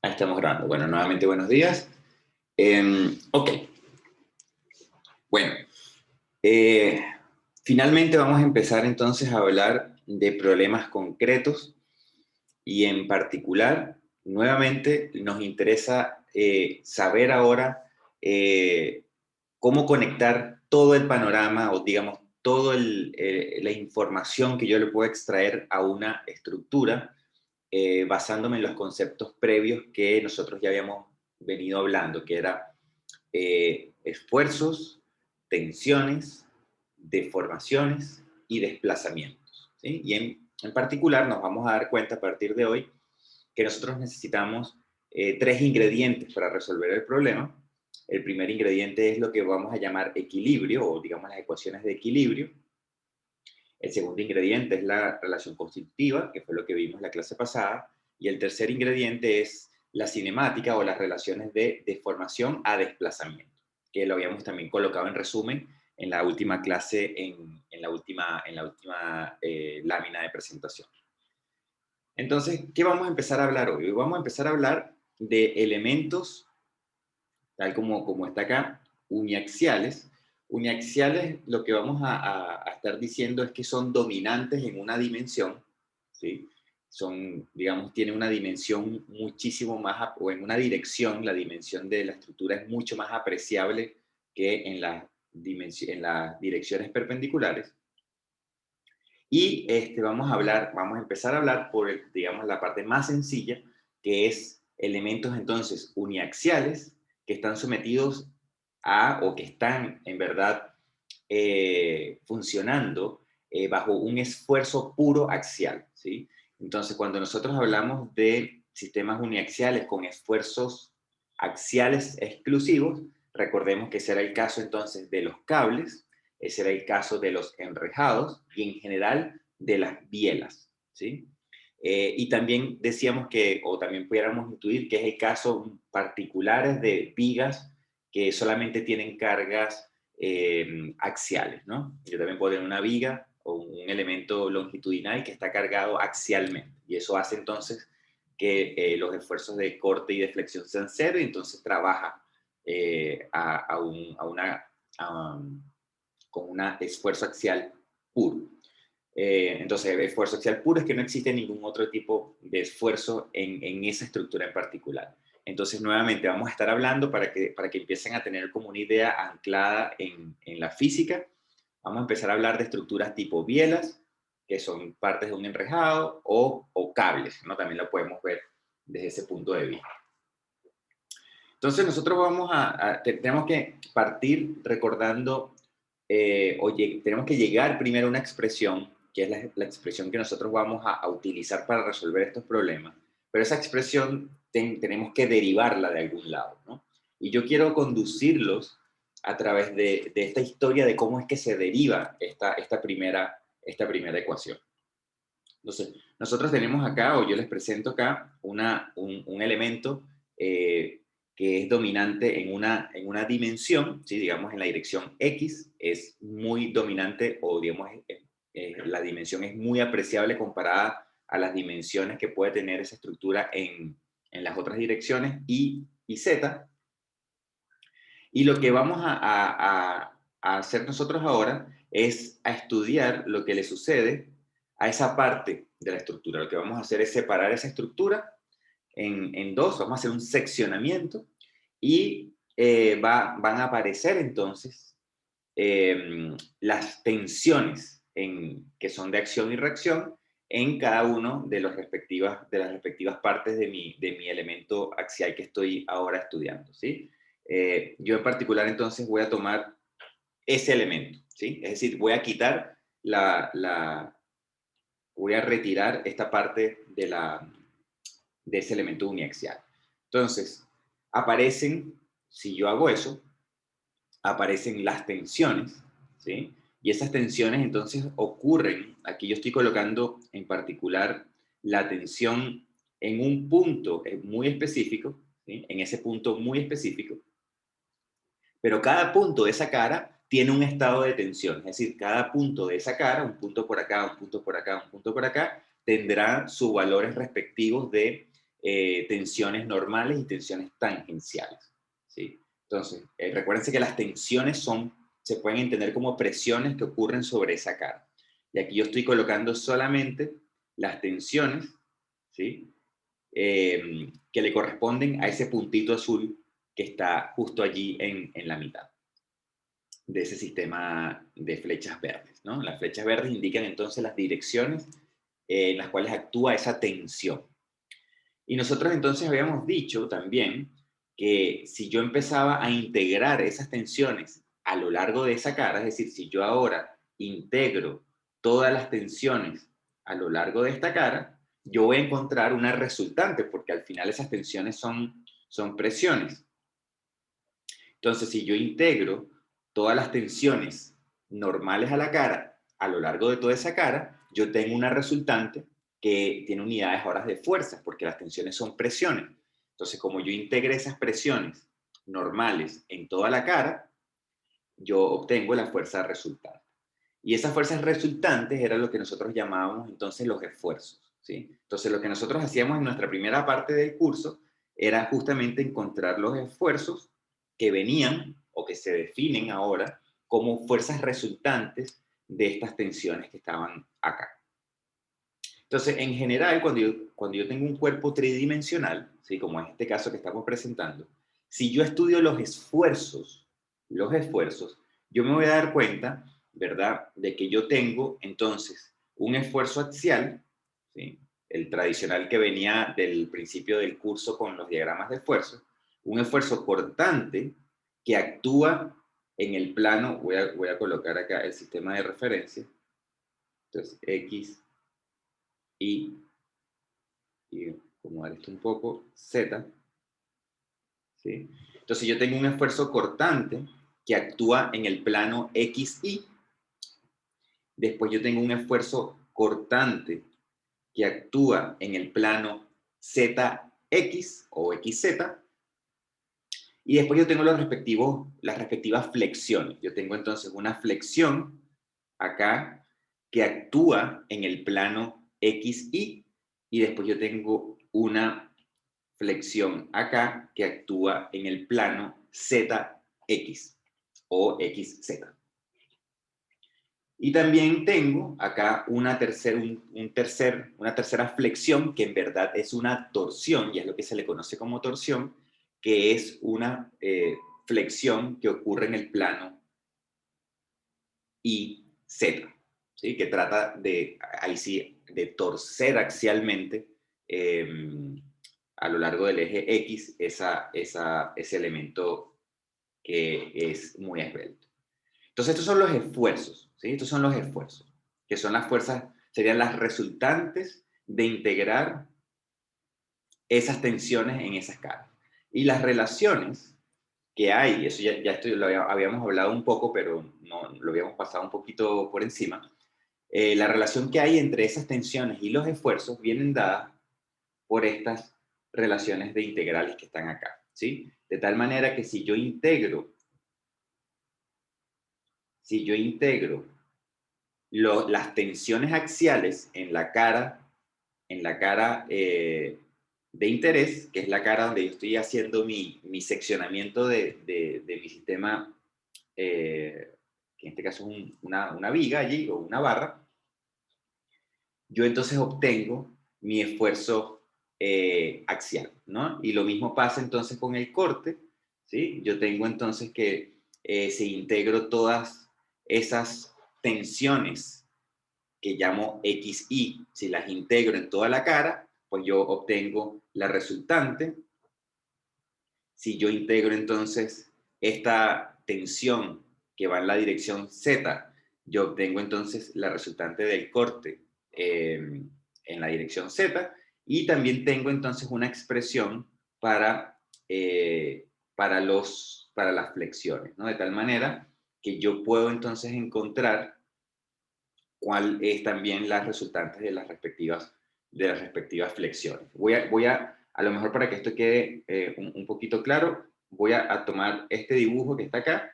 Ahí estamos grabando. Bueno, nuevamente buenos días. Ok, bueno, eh, finalmente vamos a empezar entonces a hablar de problemas concretos y en particular, nuevamente nos interesa saber ahora eh, cómo conectar todo el panorama o digamos toda la información que yo le puedo extraer a una estructura basándome en los conceptos previos que nosotros ya habíamos venido hablando, que era esfuerzos, tensiones, deformaciones y desplazamientos. ¿Sí? Y en particular nos vamos a dar cuenta a partir de hoy que nosotros necesitamos tres ingredientes para resolver el problema. El primer ingrediente es lo que vamos a llamar equilibrio o digamos las ecuaciones de equilibrio. El segundo ingrediente es la relación constitutiva, que fue lo que vimos en la clase pasada. Y el tercer ingrediente es la cinemática o las relaciones de deformación a desplazamiento, que lo habíamos también colocado en resumen en la última clase, en la última lámina de presentación. Entonces, ¿qué vamos a empezar a hablar hoy? Hoy vamos a empezar a hablar de elementos, tal como está acá, uniaxiales. Uniaxiales, lo que vamos a estar diciendo es que son dominantes en una dimensión, ¿sí? Son, digamos, tienen una dimensión muchísimo más, o en una dirección, la dimensión de la estructura es mucho más apreciable que en las direcciones perpendiculares. Y vamos a empezar a hablar por, digamos, la parte más sencilla, que es elementos entonces uniaxiales que están sometidos a, o que están en verdad funcionando bajo un esfuerzo puro axial, ¿sí? Entonces, cuando nosotros hablamos de sistemas uniaxiales con esfuerzos axiales exclusivos, recordemos que será el caso entonces de los cables, ese era el caso de los enrejados y en general de las bielas, ¿sí? Y también decíamos que, o también pudiéramos intuir que es el caso particulares de vigas que solamente tienen cargas axiales, ¿no? Yo también puedo tener una viga o un elemento longitudinal que está cargado axialmente y eso hace entonces que los esfuerzos de corte y de flexión sean cero y entonces trabaja con un esfuerzo axial puro. Entonces, esfuerzo axial puro es que no existe ningún otro tipo de esfuerzo en esa estructura en particular. Entonces, nuevamente, vamos a estar hablando para que empiecen a tener como una idea anclada en la física. Vamos a empezar a hablar de estructuras tipo bielas, que son partes de un enrejado, o cables, ¿no? También lo podemos ver desde ese punto de vista. Entonces, nosotros tenemos que partir recordando, oye, tenemos que llegar primero a una expresión, que es la expresión que nosotros vamos a utilizar para resolver estos problemas, pero esa expresión tenemos que derivarla de algún lado, ¿no? Y yo quiero conducirlos a través de esta historia de cómo es que se deriva esta primera ecuación. Entonces, nosotros tenemos acá, o yo les presento acá, un elemento que es dominante en una dimensión, ¿sí? Digamos en la dirección X, es muy dominante, o digamos, la dimensión es muy apreciable comparada a las dimensiones que puede tener esa estructura en las otras direcciones, Y y Z. Y lo que vamos a hacer nosotros ahora es a estudiar lo que le sucede a esa parte de la estructura. Lo que vamos a hacer es separar esa estructura en dos, vamos a hacer un seccionamiento y van a aparecer entonces las tensiones que son de acción y reacción en cada uno de las respectivas partes de mi elemento axial que estoy ahora estudiando, ¿sí? Yo en particular entonces voy a tomar ese elemento, ¿sí? Es decir, voy a retirar esta parte de ese elemento uniaxial. Entonces, si yo hago eso, aparecen las tensiones, ¿sí? Y esas tensiones entonces ocurren, aquí yo estoy colocando en particular la tensión en un punto muy específico, ¿sí? En ese punto muy específico, pero cada punto de esa cara tiene un estado de tensión, es decir, cada punto de esa cara, un punto por acá, un punto por acá, un punto por acá, tendrá sus valores respectivos de tensiones normales y tensiones tangenciales, ¿sí? Entonces, recuérdense que las tensiones se pueden entender como presiones que ocurren sobre esa cara. Y aquí yo estoy colocando solamente las tensiones, ¿sí? Que le corresponden a ese puntito azul que está justo allí en la mitad de ese sistema de flechas verdes, ¿no? Las flechas verdes indican entonces las direcciones en las cuales actúa esa tensión. Y nosotros entonces habíamos dicho también que si yo empezaba a integrar esas tensiones a lo largo de esa cara, es decir, si yo ahora integro todas las tensiones a lo largo de esta cara, yo voy a encontrar una resultante, porque al final esas tensiones son presiones. Entonces, si yo integro todas las tensiones normales a la cara a lo largo de toda esa cara, yo tengo una resultante que tiene unidades horas de fuerzas, porque las tensiones son presiones. Entonces, como yo integré esas presiones normales en toda la cara, yo obtengo la fuerza resultante. Y esas fuerzas resultantes eran lo que nosotros llamábamos entonces los esfuerzos, ¿sí? Entonces, lo que nosotros hacíamos en nuestra primera parte del curso era justamente encontrar los esfuerzos que venían o que se definen ahora como fuerzas resultantes de estas tensiones que estaban acá. Entonces, en general, cuando yo tengo un cuerpo tridimensional, ¿sí? Como en este caso que estamos presentando, si yo estudio los esfuerzos, yo me voy a dar cuenta, ¿verdad?, de que yo tengo entonces un esfuerzo axial, ¿sí?, el tradicional que venía del principio del curso con los diagramas de esfuerzo, un esfuerzo cortante que actúa en el plano, voy a colocar acá el sistema de referencia, entonces X, y acomodar esto un poco, Z, ¿sí? Entonces yo tengo un esfuerzo cortante que actúa en el plano XY, después yo tengo un esfuerzo cortante que actúa en el plano ZX o XZ, y después yo tengo las respectivas flexiones. Yo tengo entonces una flexión acá que actúa en el plano XY, y después yo tengo una flexión acá que actúa en el plano ZX o XZ. Y también tengo acá una tercera flexión que en verdad es una torsión, y es lo que se le conoce como torsión, que es una flexión que ocurre en el plano YZ, ¿sí? Que trata de, ahí sí, de torcer axialmente a lo largo del eje X ese elemento que es muy esbelto. Entonces, estos son los esfuerzos, ¿sí? Estos son los esfuerzos, que son las fuerzas, serían las resultantes de integrar esas tensiones en esas caras. Y las relaciones que hay, eso ya esto lo habíamos hablado un poco, pero no lo habíamos pasado un poquito por encima. La relación que hay entre esas tensiones y los esfuerzos vienen dadas por estas relaciones de integrales que están acá, ¿sí? De tal manera que si yo integro las tensiones axiales en la cara de interés, que es la cara donde yo estoy haciendo mi seccionamiento de mi sistema, que en este caso es una viga allí o una barra, yo entonces obtengo mi esfuerzo axial, ¿no? Y lo mismo pasa entonces con el corte, ¿sí? Yo tengo entonces que si integro todas esas tensiones que llamo XY, si las integro en toda la cara, pues yo obtengo la resultante. Si yo integro entonces esta tensión que va en la dirección Z, yo obtengo entonces la resultante del corte en la dirección Z, y también tengo entonces una expresión para las flexiones, ¿no? De tal manera que yo puedo entonces encontrar cuál es también las resultantes de las respectivas flexiones. A lo mejor para que esto quede un poquito claro, voy a tomar este dibujo que está acá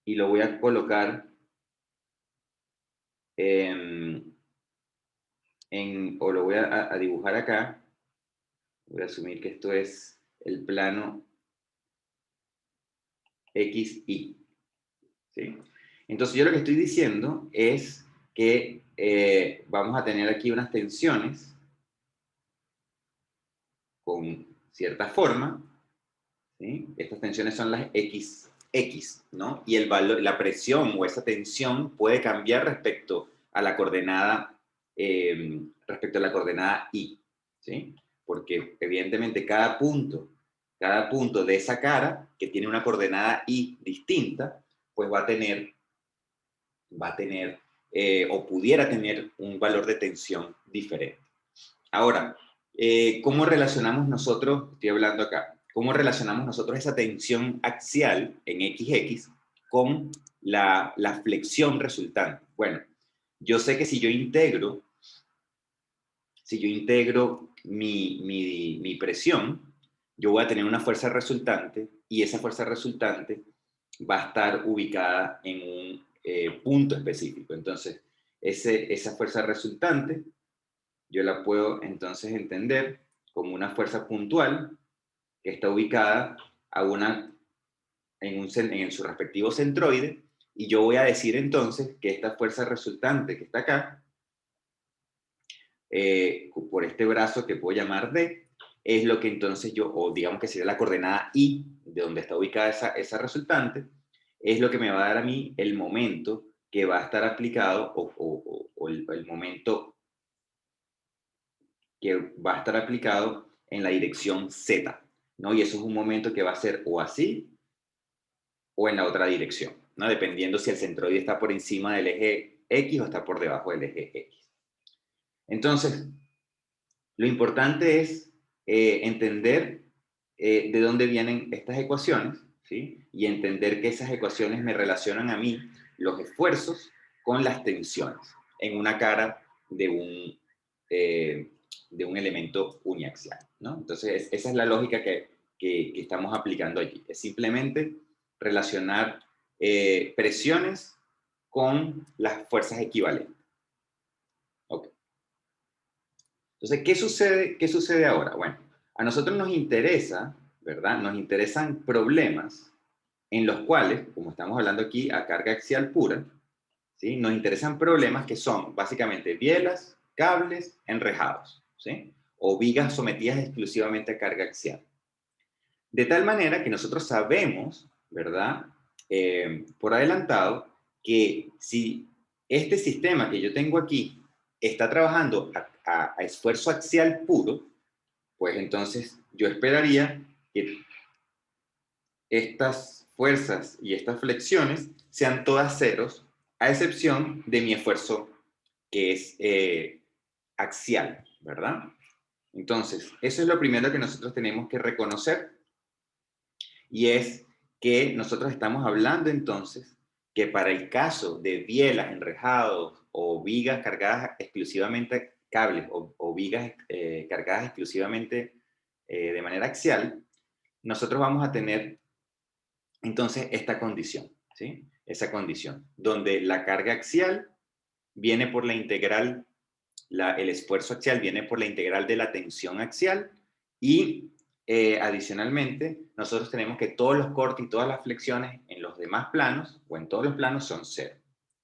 y lo voy a colocar en o lo voy a dibujar acá. Voy a asumir que esto es el plano XY. ¿Sí? Entonces yo lo que estoy diciendo es que vamos a tener aquí unas tensiones con cierta forma, ¿sí? Estas tensiones son las XX, ¿no? Y el valor, la presión o esa tensión puede cambiar respecto a la coordenada Y, ¿sí? Porque evidentemente cada punto de esa cara que tiene una coordenada Y distinta, pues va a tener o pudiera tener un valor de tensión diferente. Ahora, ¿cómo relacionamos nosotros, estoy hablando acá, cómo relacionamos nosotros esa tensión axial en XX con la flexión resultante? Bueno, yo sé que si yo integro mi presión, yo voy a tener una fuerza resultante y esa fuerza resultante va a estar ubicada en un punto específico. Entonces, esa fuerza resultante yo la puedo entonces entender como una fuerza puntual que está ubicada en su respectivo centroide, y yo voy a decir entonces que esta fuerza resultante que está acá, por este brazo que puedo llamar D, es lo que entonces o digamos que sería la coordenada Y, de donde está ubicada esa resultante, es lo que me va a dar a mí el momento que va a estar aplicado, o el momento que va a estar aplicado en la dirección Z, ¿no? Y eso es un momento que va a ser o así o en la otra dirección, ¿no? Dependiendo si el centroide está por encima del eje X o está por debajo del eje X. Entonces, lo importante es entender de dónde vienen estas ecuaciones, ¿sí? Y entender que esas ecuaciones me relacionan a mí los esfuerzos con las tensiones en una cara de eh, un elemento uniaxial, ¿no? Entonces, esa es la lógica que estamos aplicando allí. Es simplemente relacionar presiones con las fuerzas equivalentes. Okay. Entonces, ¿qué sucede ahora? Bueno, a nosotros nos interesa, ¿verdad? Nos interesan problemas en los cuales, como estamos hablando aquí a carga axial pura, ¿sí? Nos interesan problemas que son básicamente bielas, cables, enrejados, ¿sí? O vigas sometidas exclusivamente a carga axial. De tal manera que nosotros sabemos, ¿verdad? Por adelantado, que si este sistema que yo tengo aquí está trabajando a esfuerzo axial puro, pues entonces yo esperaría que estas fuerzas y estas flexiones sean todas ceros, a excepción de mi esfuerzo que es axial, ¿verdad? Entonces, eso es lo primero que nosotros tenemos que reconocer, y es que nosotros estamos hablando entonces que para el caso de bielas, enrejados o vigas cargadas exclusivamente, cables o vigas cargadas exclusivamente de manera axial, nosotros vamos a tener entonces esta condición, ¿sí? Esa condición, donde la carga axial viene por la integral, el esfuerzo axial viene por la integral de la tensión axial, y adicionalmente nosotros tenemos que todos los cortes y todas las flexiones en los demás planos o en todos los planos son cero,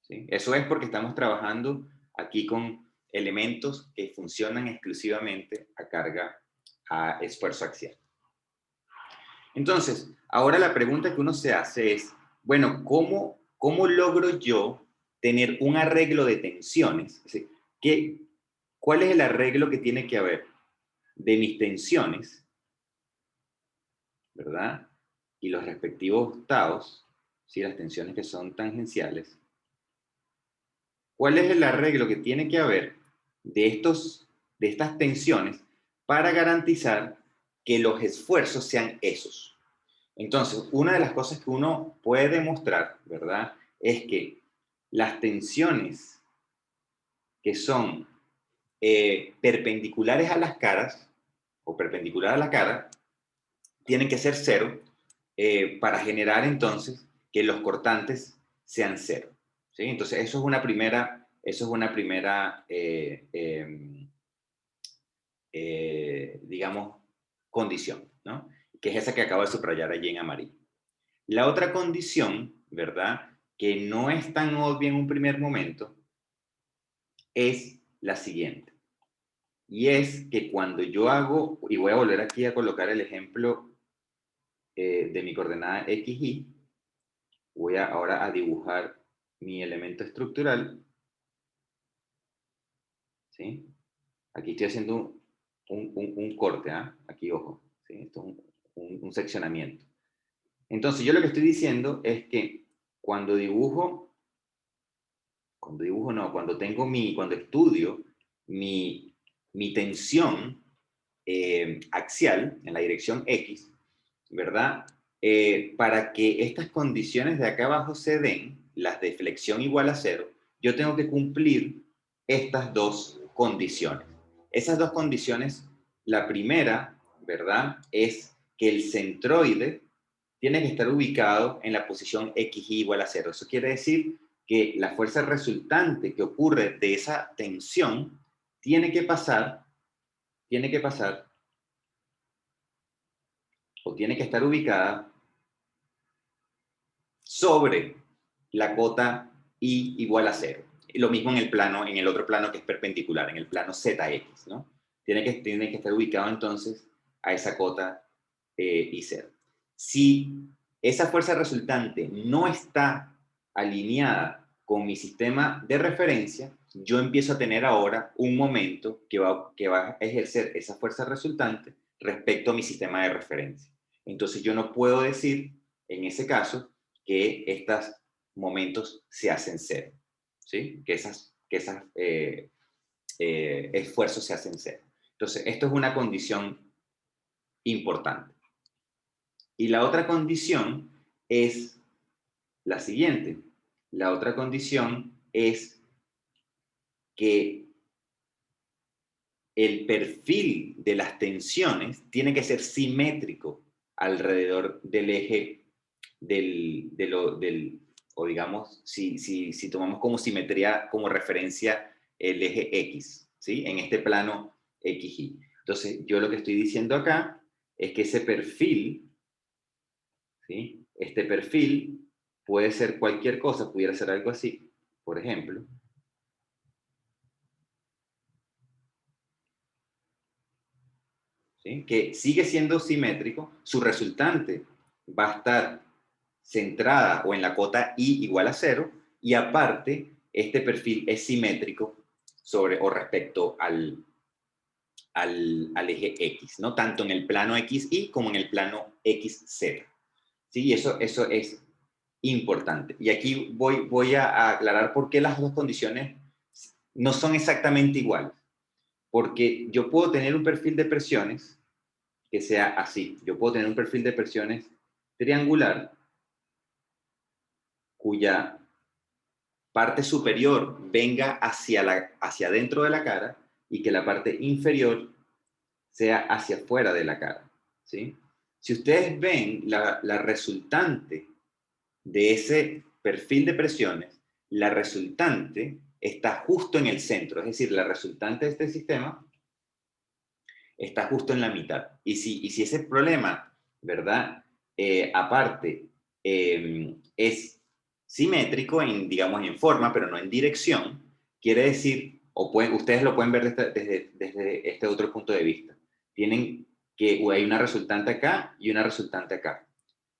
¿sí? Eso es porque estamos trabajando aquí con elementos que funcionan exclusivamente a esfuerzo axial. Entonces, ahora la pregunta que uno se hace es, bueno, ¿cómo logro yo tener un arreglo de tensiones? Es decir, ¿cuál es el arreglo que tiene que haber de mis tensiones, ¿verdad? Y los respectivos taos, ¿sí? Las tensiones que son tangenciales. ¿Cuál es el arreglo que tiene que haber de estas tensiones para garantizar que los esfuerzos sean esos? Entonces, una de las cosas que uno puede demostrar, ¿verdad? Es que las tensiones que son perpendiculares a las caras, o perpendicular a la cara, tienen que ser cero para generar entonces que los cortantes sean cero, ¿sí? Entonces, eso es una primera Eso es una primera, digamos, condición, ¿no? Que es esa que acabo de subrayar allí en amarillo. La otra condición, ¿verdad? Que no es tan obvia en un primer momento, es la siguiente. Y es que cuando yo hago, y voy a volver aquí a colocar el ejemplo de mi coordenada XY, voy ahora a dibujar mi elemento estructural, ¿sí? Aquí estoy haciendo un corte, ¿ah? Aquí, ojo, ¿sí? Esto es un seccionamiento. Entonces, yo lo que estoy diciendo es que cuando dibujo no, cuando estudio mi tensión axial en la dirección X, ¿verdad? Para que estas condiciones de acá abajo se den, las de flexión igual a 0, yo tengo que cumplir estas dos condiciones. Esas dos condiciones, la primera, ¿verdad? Es que el centroide tiene que estar ubicado en la posición XY igual a 0. Eso quiere decir que la fuerza resultante que ocurre de esa tensión tiene que pasar o tiene que estar ubicada sobre la cota Y igual a 0. Y lo mismo en el otro plano que es perpendicular, en el plano ZX, ¿no? Tiene que estar ubicado entonces a esa cota y 0. Si esa fuerza resultante no está alineada con mi sistema de referencia, yo empiezo a tener ahora un momento que va a ejercer esa fuerza resultante respecto a mi sistema de referencia. Entonces yo no puedo decir, en ese caso, que estos momentos se hacen cero, ¿sí? Que esos esfuerzos se hacen cero. Entonces, esto es una condición importante. Y la otra condición es la siguiente. La otra condición es que el perfil de las tensiones tiene que ser simétrico alrededor del eje o digamos, si tomamos como simetría, como referencia el eje X, ¿sí? En este plano XY. Entonces, yo lo que estoy diciendo acá es que ese perfil, ¿sí? Este perfil puede ser cualquier cosa, pudiera ser algo así, por ejemplo. ¿Sí? Que sigue siendo simétrico, su resultante va a estar centrada o en la cota Y igual a 0, y aparte, este perfil es simétrico sobre o respecto al eje X, ¿no? Tanto en el plano XY como en el plano XZ. ¿Sí? Y eso es importante. Y aquí voy a aclarar por qué las dos condiciones no son exactamente iguales. Porque yo puedo tener un perfil de presiones que sea así. Yo puedo tener un perfil de presiones triangular cuya parte superior venga hacia dentro de la cara y que la parte inferior sea hacia afuera de la cara, ¿sí? Si ustedes ven la resultante de ese perfil de presiones, la resultante está justo en el centro, es decir, la resultante de este sistema está justo en la mitad. Y si ese problema, ¿verdad? Aparte, es simétrico en, digamos, en forma, pero no en dirección, quiere decir, ustedes lo pueden ver desde este otro punto de vista. Tienen que hay una resultante acá y una resultante acá,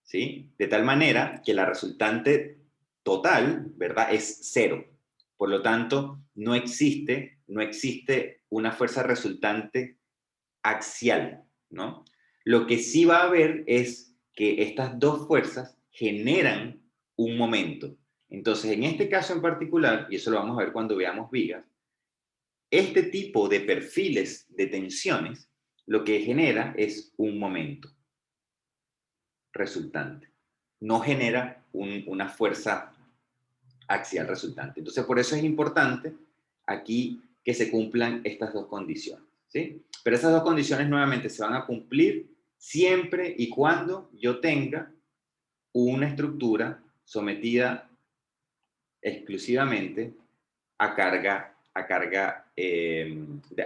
¿sí? De tal manera que la resultante total, ¿verdad? Es cero. Por lo tanto, no existe una fuerza resultante axial, ¿no? Lo que sí va a haber es que estas dos fuerzas generan un momento. Entonces, en este caso en particular, y eso lo vamos a ver cuando veamos vigas, este tipo de perfiles de tensiones lo que genera es un momento resultante. No genera una fuerza axial resultante. Entonces, por eso es importante aquí que se cumplan estas dos condiciones, ¿sí? Pero esas dos condiciones nuevamente se van a cumplir siempre y cuando yo tenga una estructura sometida exclusivamente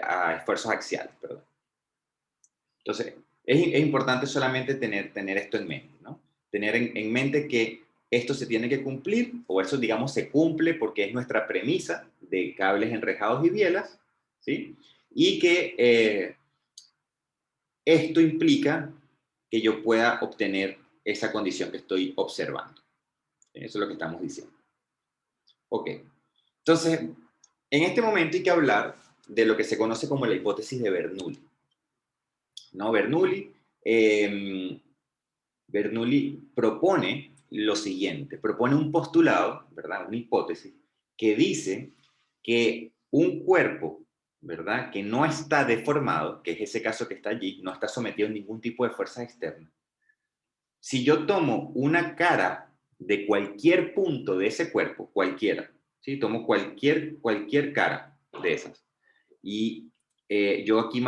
a esfuerzos axiales, perdón. Entonces, es importante solamente tener esto en mente, ¿no? Tener en mente que esto se tiene que cumplir, o eso, digamos, se cumple porque es nuestra premisa de cables enrejados y bielas, ¿sí? Y que esto implica que yo pueda obtener esa condición que estoy observando. Eso es lo que estamos diciendo. Ok. Entonces, en este momento hay que hablar de lo que se conoce como la hipótesis de Bernoulli. ¿No? Bernoulli propone lo siguiente, propone un postulado, ¿verdad? Una hipótesis que dice que un cuerpo, ¿verdad? Que no está deformado, que es ese caso que está allí, no está sometido a ningún tipo de fuerza externa. Si yo tomo una cara de cualquier punto de ese cuerpo, cualquiera, ¿sí? Tomo cualquier cara de esas. Y yo aquí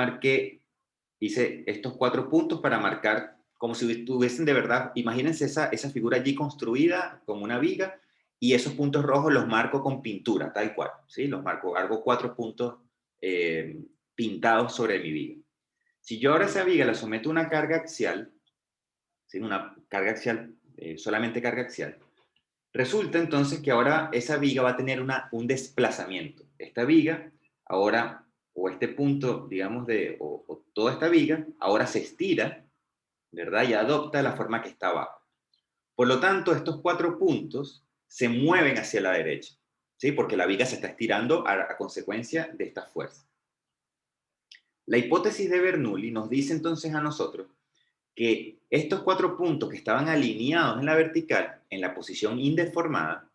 hice estos 4 puntos para marcar como si estuviesen de verdad, imagínense esa figura allí construida como una viga, y esos puntos rojos los marco con pintura, tal cual, ¿sí? Los marco, hago 4 puntos pintados sobre mi viga. Si yo ahora esa viga la someto a una carga axial, ¿sí? Una carga axial, solamente carga axial, resulta entonces que ahora esa viga va a tener un desplazamiento. Esta viga ahora, o este punto, digamos, o toda esta viga, ahora se estira, ¿verdad? Y adopta la forma que está abajo. Por lo tanto, estos 4 puntos se mueven hacia la derecha, ¿sí? Porque la viga se está estirando a consecuencia de esta fuerza. La hipótesis de Bernoulli nos dice entonces a nosotros que estos 4 puntos que estaban alineados en la vertical, en la posición indeformada,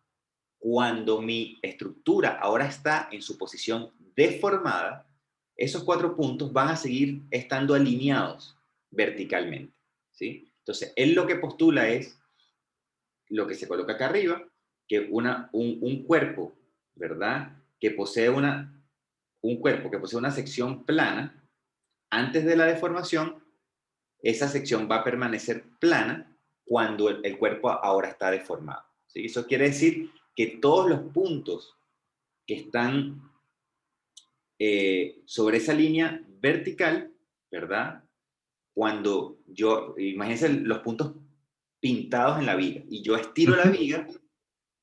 cuando mi estructura ahora está en su posición deformada, esos 4 puntos van a seguir estando alineados verticalmente, ¿sí? Entonces, él lo que postula es lo que se coloca acá arriba, que un cuerpo, ¿verdad? Que posee un cuerpo que posee una sección plana, antes de la deformación, esa sección va a permanecer plana cuando el cuerpo ahora está deformado, ¿sí? Eso quiere decir que todos los puntos que están sobre esa línea vertical, ¿verdad? Cuando imagínense los puntos pintados en la viga, y yo estiro la Ujú. viga,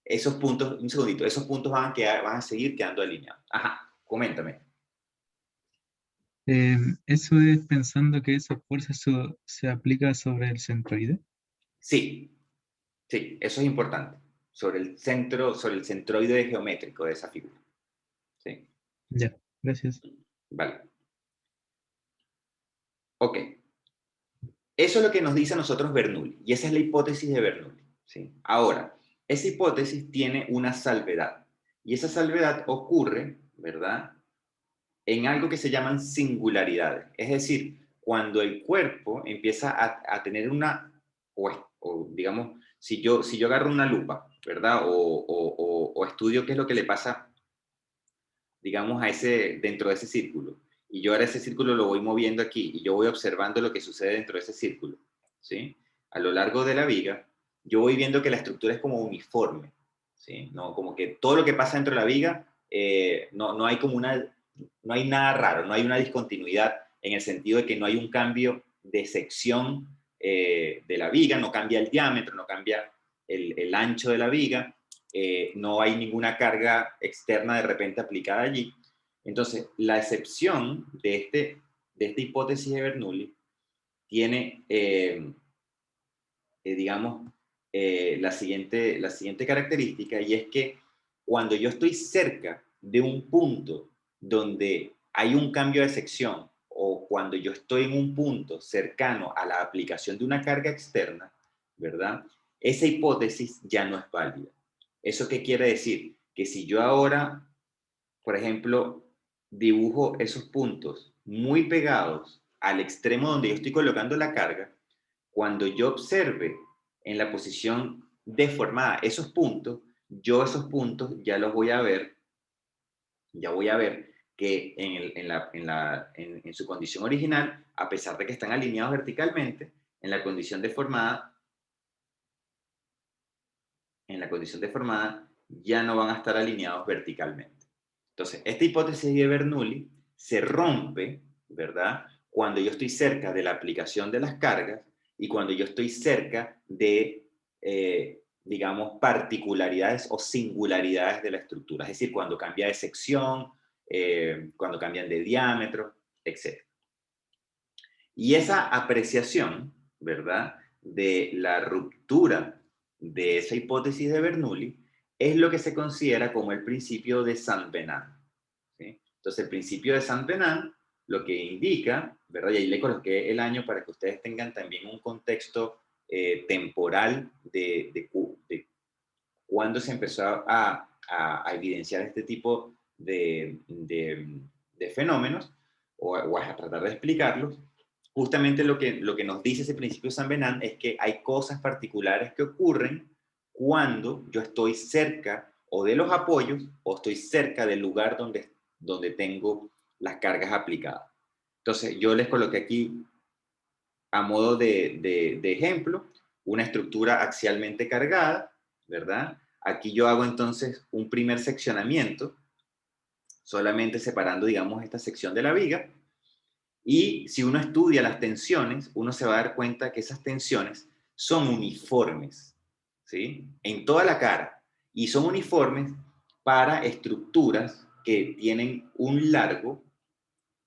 esos puntos, un segundito, esos puntos van a seguir quedando alineados. Ajá, coméntame. Eso es pensando que esa fuerza se aplica sobre el centroide. Sí, sí, eso es importante, sobre el centroide geométrico de esa figura. Sí, Ya, gracias. vale. Ok, eso es lo que nos dice a nosotros Bernoulli, y esa es la hipótesis de Bernoulli. ¿Sí? Ahora, esa hipótesis tiene una salvedad, y esa salvedad ocurre, ¿verdad?, en algo que se llaman singularidades. Es decir, cuando el cuerpo empieza a tener o digamos, si yo agarro una lupa, ¿verdad? O estudio qué es lo que le pasa, digamos, dentro de ese círculo. Y yo ahora ese círculo lo voy moviendo aquí y yo voy observando lo que sucede dentro de ese círculo, ¿sí? A lo largo de la viga, yo voy viendo que la estructura es como uniforme, ¿sí? No, como que todo lo que pasa dentro de la viga, no hay no hay nada raro, no hay una discontinuidad en el sentido de que no hay un cambio de sección de la viga, no cambia el diámetro, no cambia el ancho de la viga, no hay ninguna carga externa de repente aplicada allí. Entonces, la excepción de esta hipótesis de Bernoulli tiene, digamos, la siguiente característica, y es que cuando yo estoy cerca de un punto donde hay un cambio de sección, o cuando yo estoy en un punto cercano a la aplicación de una carga externa, ¿verdad? Esa hipótesis ya no es válida. ¿Eso qué quiere decir? Que si yo ahora, por ejemplo, dibujo esos puntos muy pegados al extremo donde yo estoy colocando la carga, cuando yo observe en la posición deformada esos puntos, yo esos puntos ya los voy a ver, ya voy a ver que en su condición original, a pesar de que están alineados verticalmente, en la condición deformada, ya no van a estar alineados verticalmente. Entonces, esta hipótesis de Bernoulli se rompe, ¿verdad? Cuando yo estoy cerca de la aplicación de las cargas y cuando yo estoy cerca de, digamos, particularidades o singularidades de la estructura. Es decir, cuando cambia de sección, cuando cambian de diámetro, etc. Y esa apreciación, ¿verdad?, de la ruptura de esa hipótesis de Bernoulli es lo que se considera como el principio de Saint-Venant, ¿sí? Entonces, el principio de Saint-Venant lo que indica, ¿verdad? Y ahí le coloqué el año para que ustedes tengan también un contexto temporal de cuándo se empezó a evidenciar este tipo de fenómenos o a tratar de explicarlos. Justamente lo que nos dice ese principio de Saint-Venant es que hay cosas particulares que ocurren cuando yo estoy cerca o de los apoyos o estoy cerca del lugar donde tengo las cargas aplicadas. Entonces, yo les coloqué aquí, a modo de ejemplo, una estructura axialmente cargada, ¿verdad? Aquí yo hago entonces un primer seccionamiento, solamente separando, digamos, esta sección de la viga. Y si uno estudia las tensiones, uno se va a dar cuenta que esas tensiones son uniformes, ¿sí? En toda la cara. Y son uniformes para estructuras que tienen un largo,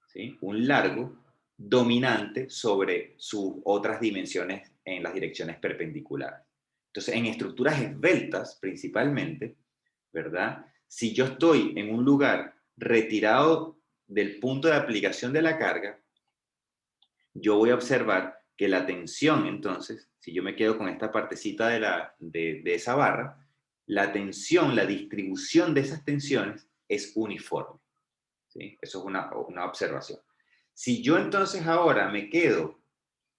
¿sí?, un largo dominante sobre sus otras dimensiones en las direcciones perpendiculares. Entonces, en estructuras esbeltas principalmente, ¿verdad? Si yo estoy en un lugar retirado del punto de aplicación de la carga, yo voy a observar que la tensión, entonces, si yo me quedo con esta partecita de esa barra, la tensión, la distribución de esas tensiones es uniforme, ¿sí? Eso es una observación. Si yo entonces ahora me quedo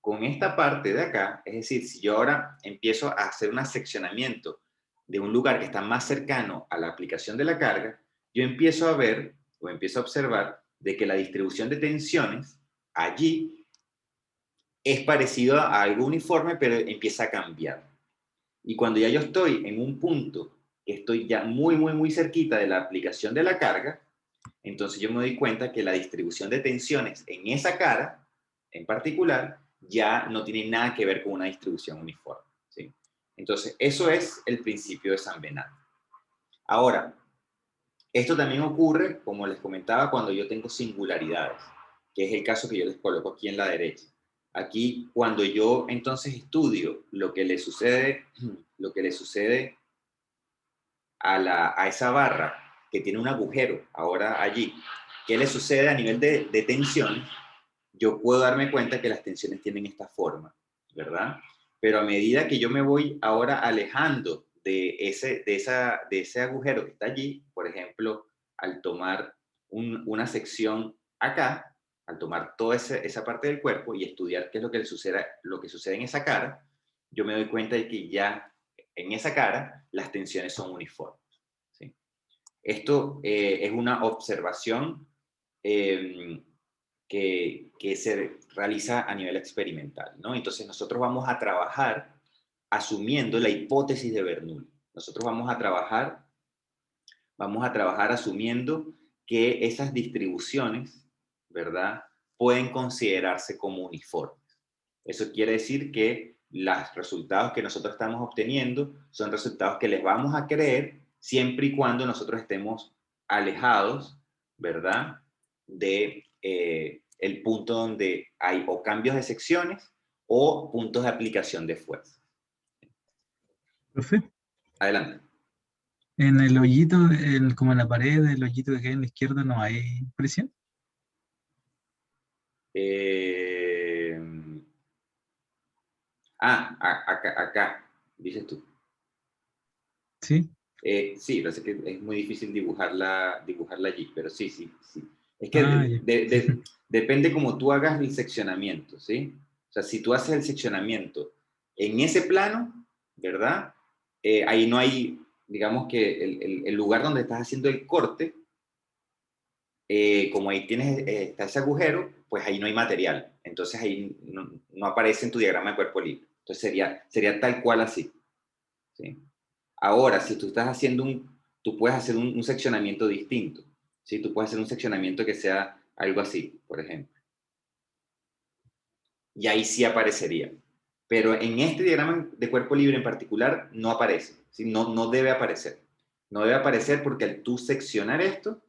con esta parte de acá, es decir, si yo ahora empiezo a hacer un seccionamiento de un lugar que está más cercano a la aplicación de la carga, yo empiezo a ver o empiezo a observar de que la distribución de tensiones allí es parecido a algo uniforme, pero empieza a cambiar. Y cuando ya yo estoy en un punto que estoy ya muy, muy, muy cerquita de la aplicación de la carga, entonces yo me doy cuenta que la distribución de tensiones en esa cara, en particular, ya no tiene nada que ver con una distribución uniforme, ¿sí? Entonces, eso es el principio de Saint-Venant. Ahora, esto también ocurre, como les comentaba, cuando yo tengo singularidades, que es el caso que yo les coloco aquí en la derecha. Aquí, cuando yo entonces estudio lo que le sucede a esa barra que tiene un agujero ahora allí, ¿qué le sucede a nivel de tensión? Yo puedo darme cuenta que las tensiones tienen esta forma, ¿verdad? Pero a medida que yo me voy ahora alejando de ese agujero que está allí, por ejemplo, al tomar una sección acá, al tomar toda esa parte del cuerpo y estudiar qué es lo que sucede en esa cara, yo me doy cuenta de que ya en esa cara las tensiones son uniformes, ¿sí? Esto es una observación eh, que se realiza a nivel experimental, ¿no? Entonces nosotros vamos a trabajar asumiendo la hipótesis de Bernoulli. Nosotros vamos a trabajar asumiendo que esas distribuciones, ¿verdad?, pueden considerarse como uniformes. Eso quiere decir que los resultados que nosotros estamos obteniendo son resultados que les vamos a creer siempre y cuando nosotros estemos alejados, ¿verdad?, de el punto donde hay o cambios de secciones o puntos de aplicación de fuerza. Profe, Adelante. en el hoyito, como en la pared del hoyito que queda en la izquierda, no hay presión. Eh, acá, dices tú. Sí. Sí, lo sé que es muy difícil dibujarla allí, pero sí, sí, sí. Es que Ah, ya. depende cómo tú hagas el seccionamiento, ¿sí? O sea, si tú haces el seccionamiento en ese plano, ¿verdad? Ahí no hay, digamos que el lugar donde estás haciendo el corte, como ahí tienes, está ese agujero, pues ahí no hay material. Entonces ahí no aparece en tu diagrama de cuerpo libre. Entonces sería tal cual así, ¿sí? Ahora, si tú estás haciendo tú puedes hacer un seccionamiento distinto. ¿sí? Tú puedes hacer un seccionamiento que sea algo así, por ejemplo. Y ahí sí aparecería. Pero en este diagrama de cuerpo libre en particular no aparece, ¿sí? No debe aparecer. No debe aparecer porque al tú seccionar esto,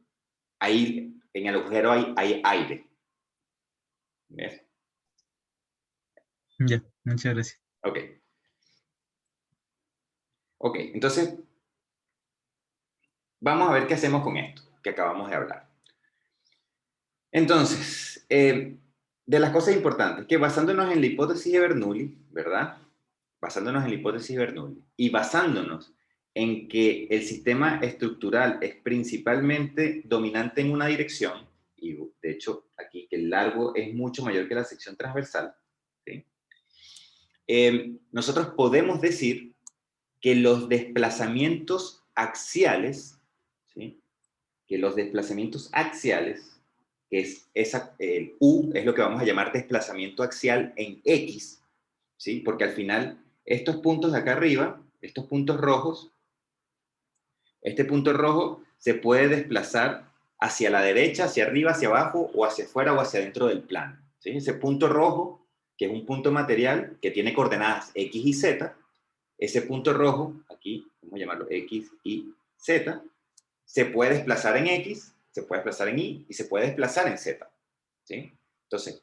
ahí en el agujero hay aire. ¿Ves? Ya, muchas gracias. Ok. Ok, entonces vamos a ver qué hacemos con esto que acabamos de hablar. Entonces, de las cosas importantes, que basándonos en la hipótesis de Bernoulli, ¿verdad? Basándonos en la hipótesis de Bernoulli y basándonos en que el sistema estructural es principalmente dominante en una dirección, y de hecho aquí que el largo es mucho mayor que la sección transversal, ¿sí? Nosotros podemos decir que los desplazamientos axiales, ¿sí? Que los desplazamientos axiales, que es el U, es lo que vamos a llamar desplazamiento axial en X, ¿sí? Porque al final, estos puntos de acá arriba, estos puntos rojos, este punto rojo se puede desplazar hacia la derecha, hacia arriba, hacia abajo, o hacia afuera o hacia dentro del plano, ¿sí? Ese punto rojo, que es un punto material que tiene coordenadas X y Z, ese punto rojo, aquí, vamos a llamarlo X y Z, se puede desplazar en X, se puede desplazar en Y y se puede desplazar en Z, ¿sí? Entonces,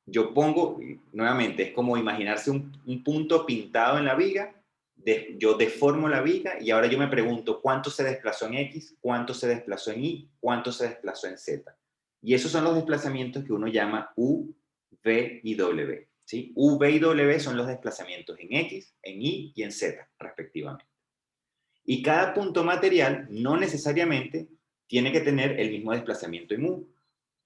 yo pongo, nuevamente, es como imaginarse un punto pintado en la viga, yo deformo la viga y ahora yo me pregunto cuánto se desplazó en X, cuánto se desplazó en Y, cuánto se desplazó en Z. Y esos son los desplazamientos que uno llama U, V y W. ¿Sí? U, V y W son los desplazamientos en X, en Y y en Z, respectivamente. Y cada punto material no necesariamente tiene que tener el mismo desplazamiento en U,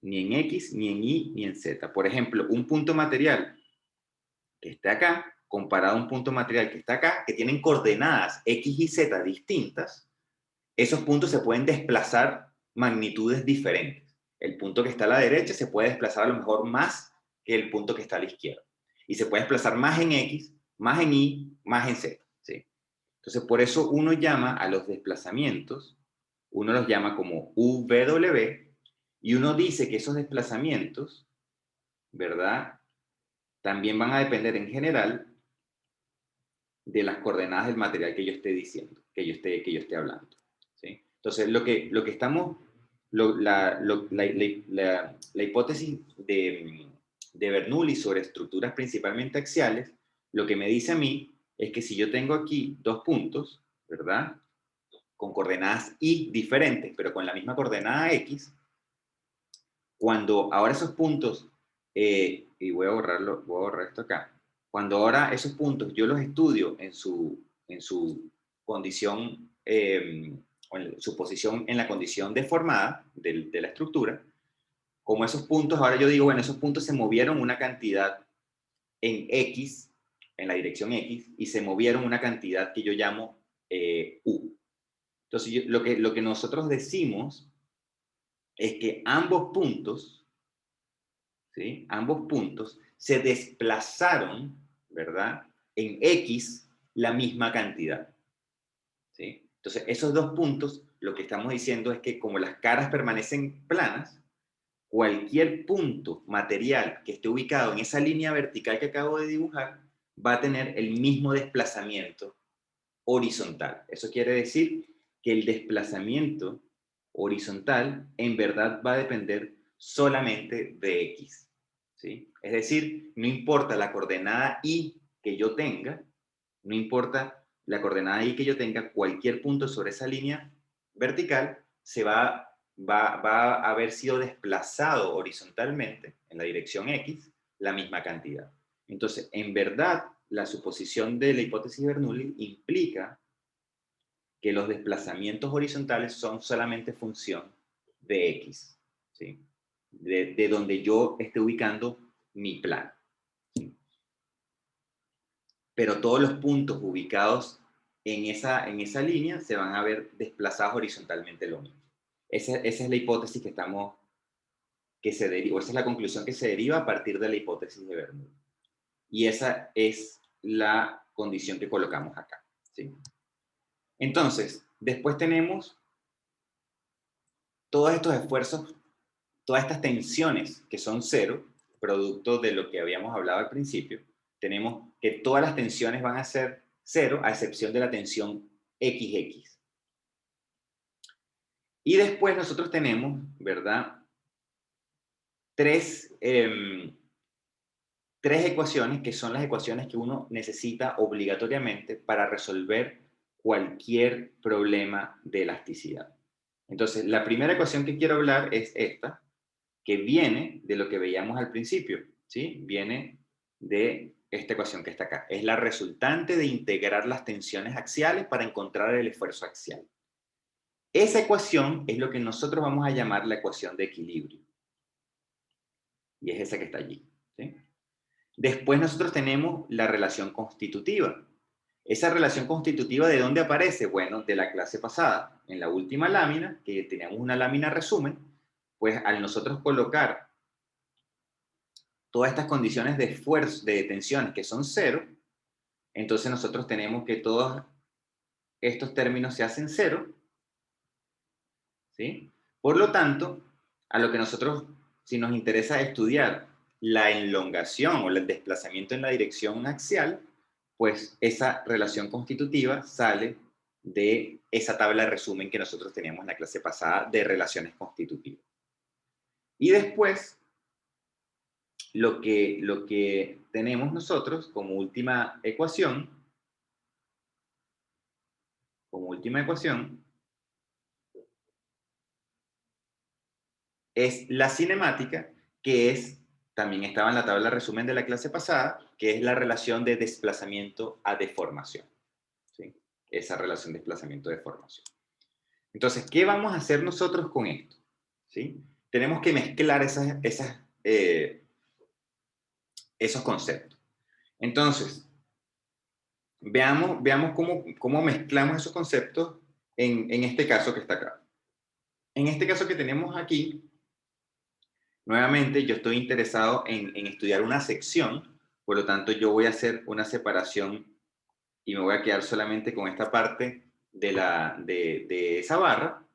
ni en X, ni en Y, ni en Z. Por ejemplo, un punto material que está acá, comparado a un punto material que está acá, que tienen coordenadas X y Z distintas, esos puntos se pueden desplazar magnitudes diferentes. El punto que está a la derecha se puede desplazar a lo mejor más que el punto que está a la izquierda. Y se puede desplazar más en X, más en Y, más en Z. ¿Sí? Entonces, por eso uno llama a los desplazamientos, uno los llama como UVW, y uno dice que esos desplazamientos, ¿verdad? También van a depender en general de las coordenadas del material que yo esté diciendo, que yo esté hablando. ¿Sí? Entonces, lo que estamos, la hipótesis de Bernoulli sobre estructuras principalmente axiales, lo que me dice a mí es que si yo tengo aquí dos puntos, ¿verdad? Con coordenadas y diferentes, pero con la misma coordenada x, cuando ahora esos puntos, y voy a borrar esto acá, cuando ahora esos puntos yo los estudio en su condición, o en su posición en la condición deformada de la estructura, como esos puntos, ahora yo digo, bueno, esos puntos se movieron una cantidad en X, en la dirección X, y se movieron una cantidad que yo llamo U. Entonces, lo que nosotros decimos es que ambos puntos, ¿sí? Ambos puntos se desplazaron, ¿verdad? En X la misma cantidad, ¿sí? Entonces, esos dos puntos, lo que estamos diciendo es que como las caras permanecen planas, cualquier punto material que esté ubicado en esa línea vertical que acabo de dibujar va a tener el mismo desplazamiento horizontal. Eso quiere decir que el desplazamiento horizontal en verdad va a depender solamente de X. ¿Sí? Es decir, no importa la coordenada Y que yo tenga, no importa la coordenada Y que yo tenga, cualquier punto sobre esa línea vertical va a haber sido desplazado horizontalmente en la dirección X la misma cantidad. Entonces, en verdad, la suposición de la hipótesis de Bernoulli implica que los desplazamientos horizontales son solamente función de X, ¿sí? De donde yo esté ubicando mi plano. ¿Sí? Pero todos los puntos ubicados en esa línea se van a ver desplazados horizontalmente lo mismo. Esa es la hipótesis que se deriva, esa es la conclusión que se deriva a partir de la hipótesis de Bernoulli. Y esa es la condición que colocamos acá. ¿Sí? Entonces, después tenemos todos estos esfuerzos, todas estas tensiones que son cero, producto de lo que habíamos hablado al principio, tenemos que todas las tensiones van a ser cero, a excepción de la tensión XX. Y después nosotros tenemos, ¿verdad? Tres ecuaciones que son las ecuaciones que uno necesita obligatoriamente para resolver cualquier problema de elasticidad. Entonces, la primera ecuación que quiero hablar es esta, que viene de lo que veíamos al principio, ¿sí? Viene de esta ecuación que está acá. Es la resultante de integrar las tensiones axiales para encontrar el esfuerzo axial. Esa ecuación es lo que nosotros vamos a llamar la ecuación de equilibrio. Y es esa que está allí, ¿sí? Después nosotros tenemos la relación constitutiva. Esa relación constitutiva, ¿de dónde aparece? Bueno, de la clase pasada. En la última lámina, que teníamos una lámina resumen, pues al nosotros colocar todas estas condiciones de esfuerzo, de tensiones que son cero, entonces nosotros tenemos que todos estos términos se hacen cero, ¿sí? Por lo tanto, a lo que nosotros, si nos interesa estudiar la elongación o el desplazamiento en la dirección axial, pues esa relación constitutiva sale de esa tabla de resumen que nosotros teníamos en la clase pasada de relaciones constitutivas. Y después, lo que tenemos nosotros como última ecuación, es la cinemática, que es, también estaba en la tabla de resumen de la clase pasada, que es la relación de desplazamiento a deformación, ¿sí? Esa relación de desplazamiento-deformación. Entonces, ¿qué vamos a hacer nosotros con esto? ¿Sí? Tenemos que mezclar esos conceptos. Entonces, veamos cómo mezclamos esos conceptos en este caso que está acá. En este caso que tenemos aquí, nuevamente yo estoy interesado en estudiar una sección, por lo tanto yo voy a hacer una separación y me voy a quedar solamente con esta parte de esa barra.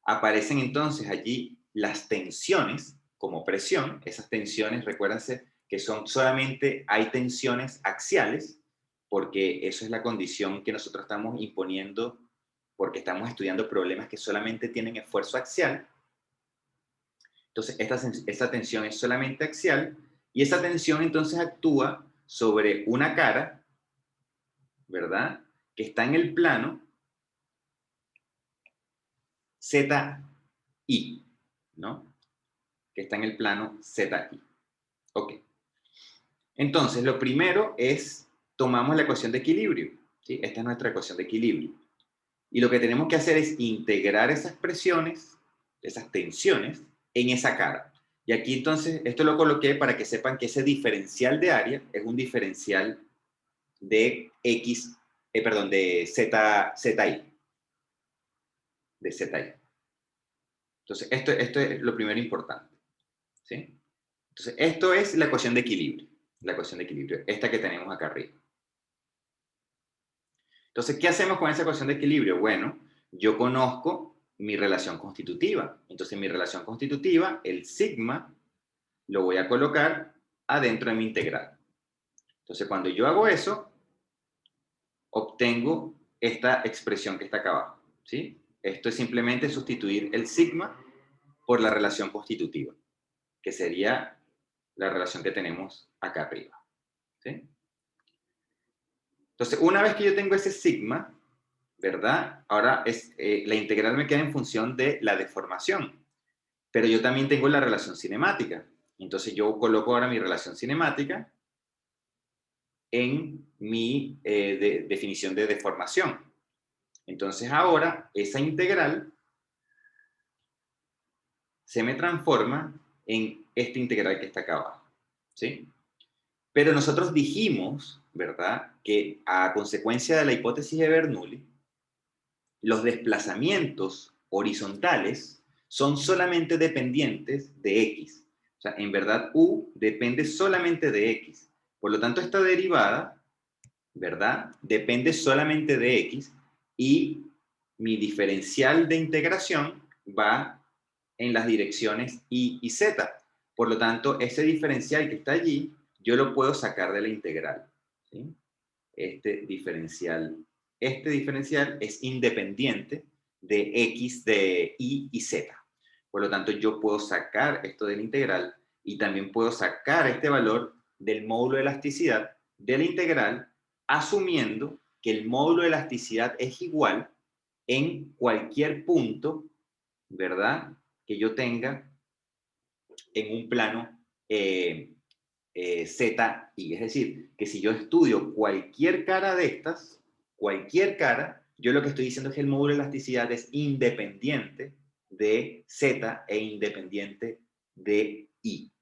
Aparecen entonces allí las tensiones como presión. Esas tensiones, recuérdense que solamente hay tensiones axiales, porque eso es la condición que nosotros estamos imponiendo, porque estamos estudiando problemas que solamente tienen esfuerzo axial. Entonces, esta tensión es solamente axial, y esa tensión entonces actúa sobre una cara, ¿verdad? Que está en el plano ZI, ¿no? Que está en el plano ZI. Ok. Entonces, lo primero es, tomamos la ecuación de equilibrio, ¿sí? Esta es nuestra ecuación de equilibrio. Y lo que tenemos que hacer es integrar esas presiones, esas tensiones, en esa cara. Y aquí entonces, esto lo coloqué para que sepan que ese diferencial de área es un diferencial de de ZI. De ZI. Entonces, esto es lo primero importante, ¿sí? Entonces, esto es la ecuación de equilibrio. La ecuación de equilibrio, esta que tenemos acá arriba. Entonces, ¿qué hacemos con esa ecuación de equilibrio? Bueno, yo conozco mi relación constitutiva. Entonces, mi relación constitutiva, el sigma, lo voy a colocar adentro de mi integral. Entonces, cuando yo hago eso, obtengo esta expresión que está acá abajo, ¿sí? Esto es simplemente sustituir el sigma por la relación constitutiva, que sería la relación que tenemos acá arriba, ¿sí? Entonces, una vez que yo tengo ese sigma, ¿verdad? Ahora la integral me queda en función de la deformación, pero yo también tengo la relación cinemática. Entonces, yo coloco ahora mi relación cinemática en mi definición de deformación. Entonces, ahora esa integral se me transforma en esta integral que está acá abajo, ¿sí? Pero nosotros dijimos, ¿verdad?, que a consecuencia de la hipótesis de Bernoulli, los desplazamientos horizontales son solamente dependientes de X. O sea, en verdad, U depende solamente de X. Por lo tanto, esta derivada, ¿verdad?, depende solamente de X, y mi diferencial de integración va en las direcciones Y y Z. Por lo tanto, ese diferencial que está allí, yo lo puedo sacar de la integral, ¿sí? Este diferencial es independiente de X, de Y y Z. Por lo tanto, yo puedo sacar esto de la integral y también puedo sacar este valor del módulo de elasticidad de la integral, asumiendo que el módulo de elasticidad es igual en cualquier punto, ¿verdad? Que yo tenga en un plano Z, y es decir, que si yo estudio cualquier cara de estas, cualquier cara, yo lo que estoy diciendo es que el módulo de elasticidad es independiente de Z e independiente de Y.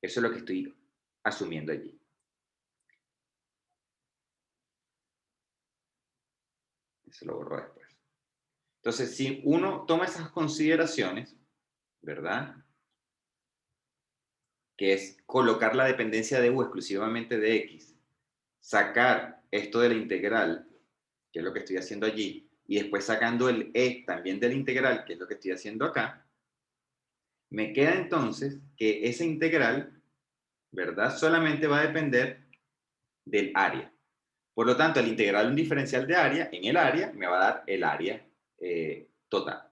Eso es lo que estoy asumiendo allí. Eso lo borro después. Entonces, si uno toma esas consideraciones, ¿verdad? Que es colocar la dependencia de U exclusivamente de X, sacar esto de la integral, que es lo que estoy haciendo allí, y después sacando el E también de la integral, que es lo que estoy haciendo acá, me queda entonces que esa integral, ¿verdad? Solamente va a depender del área. Por lo tanto, al integrar un diferencial de área, en el área me va a dar el área total.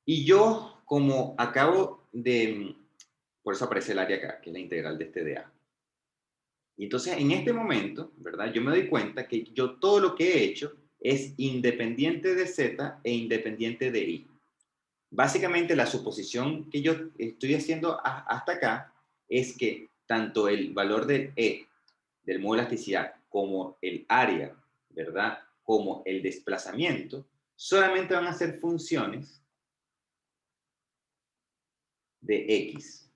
Y yo, como acabo de, por eso aparece el área acá, que es la integral de este de A. Y entonces, en este momento, ¿verdad? Yo me doy cuenta que yo todo lo que he hecho es independiente de Z e independiente de Y. Básicamente, la suposición que yo estoy haciendo hasta acá es que tanto el valor del E, del módulo de elasticidad, como el área, ¿verdad? Como el desplazamiento, solamente van a ser funciones de X.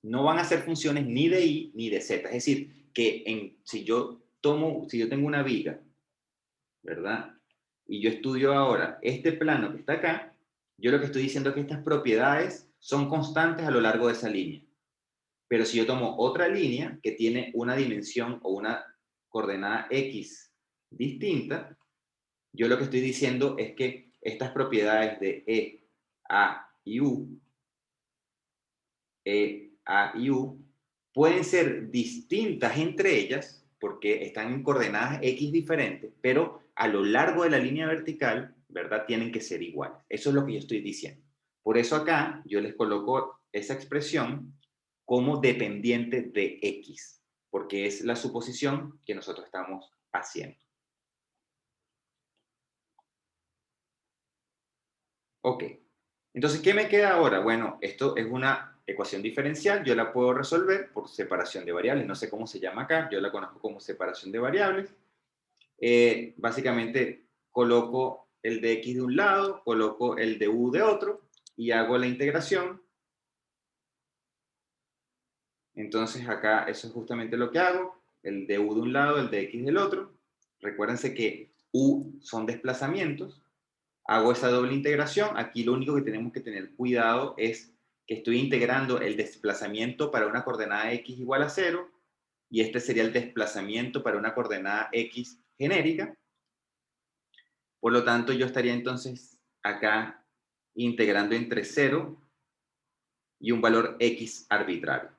No van a ser funciones ni de Y ni de Z. Es decir, que si yo tengo una viga, ¿verdad? Y yo estudio ahora este plano que está acá, yo lo que estoy diciendo es que estas propiedades son constantes a lo largo de esa línea. Pero si yo tomo otra línea que tiene una dimensión o una coordenada X distinta, yo lo que estoy diciendo es que estas propiedades de E, A y U, pueden ser distintas entre ellas porque están en coordenadas X diferentes, pero a lo largo de la línea vertical, ¿verdad? Tienen que ser iguales. Eso es lo que yo estoy diciendo. Por eso acá yo les coloco esa expresión como dependiente de X, porque es la suposición que nosotros estamos haciendo. Ok. Entonces, ¿qué me queda ahora? Bueno, esto es una ecuación diferencial, yo la puedo resolver por separación de variables, no sé cómo se llama acá, yo la conozco como separación de variables. Básicamente, coloco el de X de un lado, coloco el de U de otro, y hago la integración. Entonces, acá eso es justamente lo que hago, el de U de un lado, el de X del otro. Recuérdense que U son desplazamientos, hago esa doble integración. Aquí lo único que tenemos que tener cuidado es que estoy integrando el desplazamiento para una coordenada X igual a 0, y este sería el desplazamiento para una coordenada X genérica. Por lo tanto, yo estaría entonces acá integrando entre 0 y un valor X arbitrario.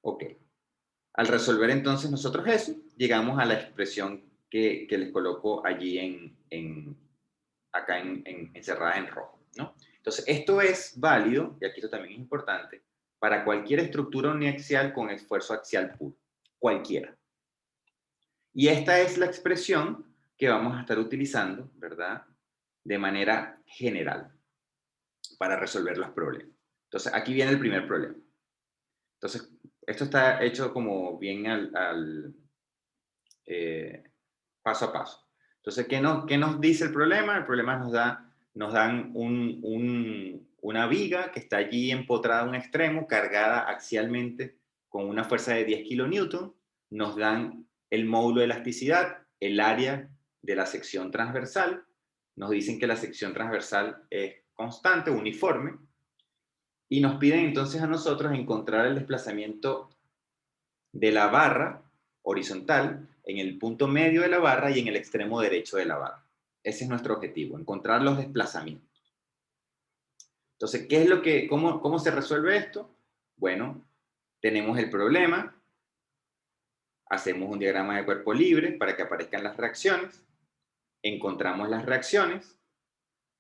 Ok. Al resolver entonces nosotros eso, llegamos a la expresión que les coloco allí acá encerrada en rojo, ¿no? Entonces, esto es válido, y aquí esto también es importante, para cualquier estructura uniaxial con esfuerzo axial puro, cualquiera. Y esta es la expresión que vamos a estar utilizando, ¿verdad? De manera general para resolver los problemas. Entonces, aquí viene el primer problema. Entonces, esto está hecho como bien paso a paso. Entonces, ¿qué nos dice el problema? El problema nos dan una viga que está allí empotrada a un extremo, cargada axialmente con una fuerza de 10 kilonewton. Nos dan el módulo de elasticidad, el área de la sección transversal. Nos dicen que la sección transversal es constante, uniforme. Y nos piden entonces a nosotros encontrar el desplazamiento de la barra horizontal en el punto medio de la barra y en el extremo derecho de la barra. Ese es nuestro objetivo, encontrar los desplazamientos. Entonces, ¿qué es lo que, cómo se resuelve esto? Bueno, tenemos el problema, hacemos un diagrama de cuerpo libre para que aparezcan las reacciones, encontramos las reacciones,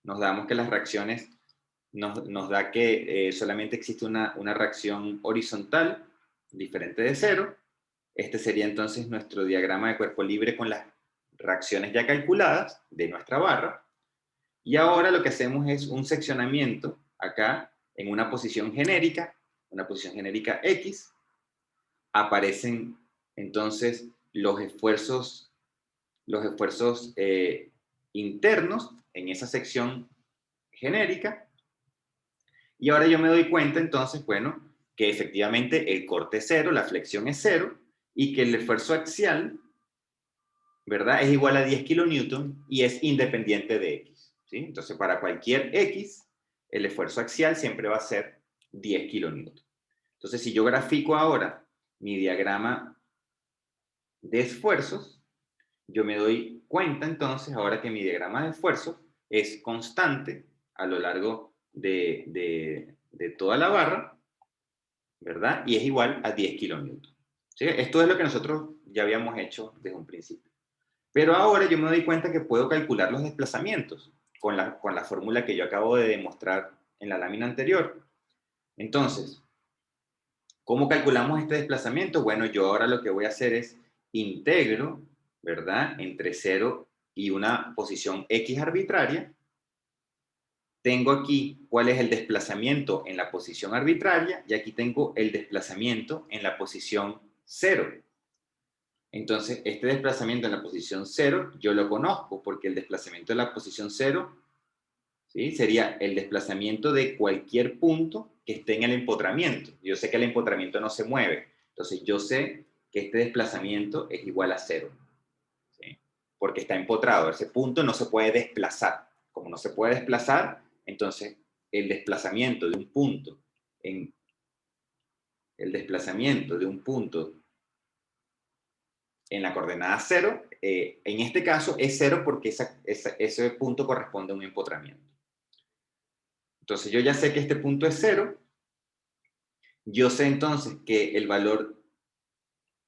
nos damos que las reacciones nos da que solamente existe una reacción horizontal diferente de cero. Este sería entonces nuestro diagrama de cuerpo libre con las reacciones ya calculadas de nuestra barra. Y ahora lo que hacemos es un seccionamiento acá en una posición genérica X. Aparecen entonces los esfuerzos internos en esa sección genérica. Y ahora yo me doy cuenta entonces, bueno, que efectivamente el corte es cero, la flexión es cero, y que el esfuerzo axial, ¿verdad?, es igual a 10 kilonewton y es independiente de X, ¿sí? Entonces, para cualquier X, el esfuerzo axial siempre va a ser 10 kilonewton. Entonces, si yo grafico ahora mi diagrama de esfuerzos, yo me doy cuenta entonces ahora que mi diagrama de esfuerzos es constante a lo largo de toda la barra, ¿verdad? Y es igual a 10 kilonewton. ¿Sí? Esto es lo que nosotros ya habíamos hecho desde un principio. Pero ahora yo me doy cuenta que puedo calcular los desplazamientos con la fórmula que yo acabo de demostrar en la lámina anterior. Entonces, ¿cómo calculamos este desplazamiento? Bueno, yo ahora lo que voy a hacer es integro, ¿verdad?, entre 0 y una posición X arbitraria. Tengo aquí cuál es el desplazamiento en la posición arbitraria y aquí tengo el desplazamiento en la posición 0. Entonces, este desplazamiento en la posición 0 yo lo conozco porque el desplazamiento en la posición 0, ¿sí?, sería el desplazamiento de cualquier punto que esté en el empotramiento. Yo sé que el empotramiento no se mueve, entonces yo sé que este desplazamiento es igual a 0, ¿sí?, porque está empotrado. Ese punto no se puede desplazar. Como no se puede desplazar, entonces el desplazamiento de un punto en la coordenada 0, en este caso es 0 porque ese punto corresponde a un empotramiento. Entonces yo ya sé que este punto es 0. Yo sé entonces que el valor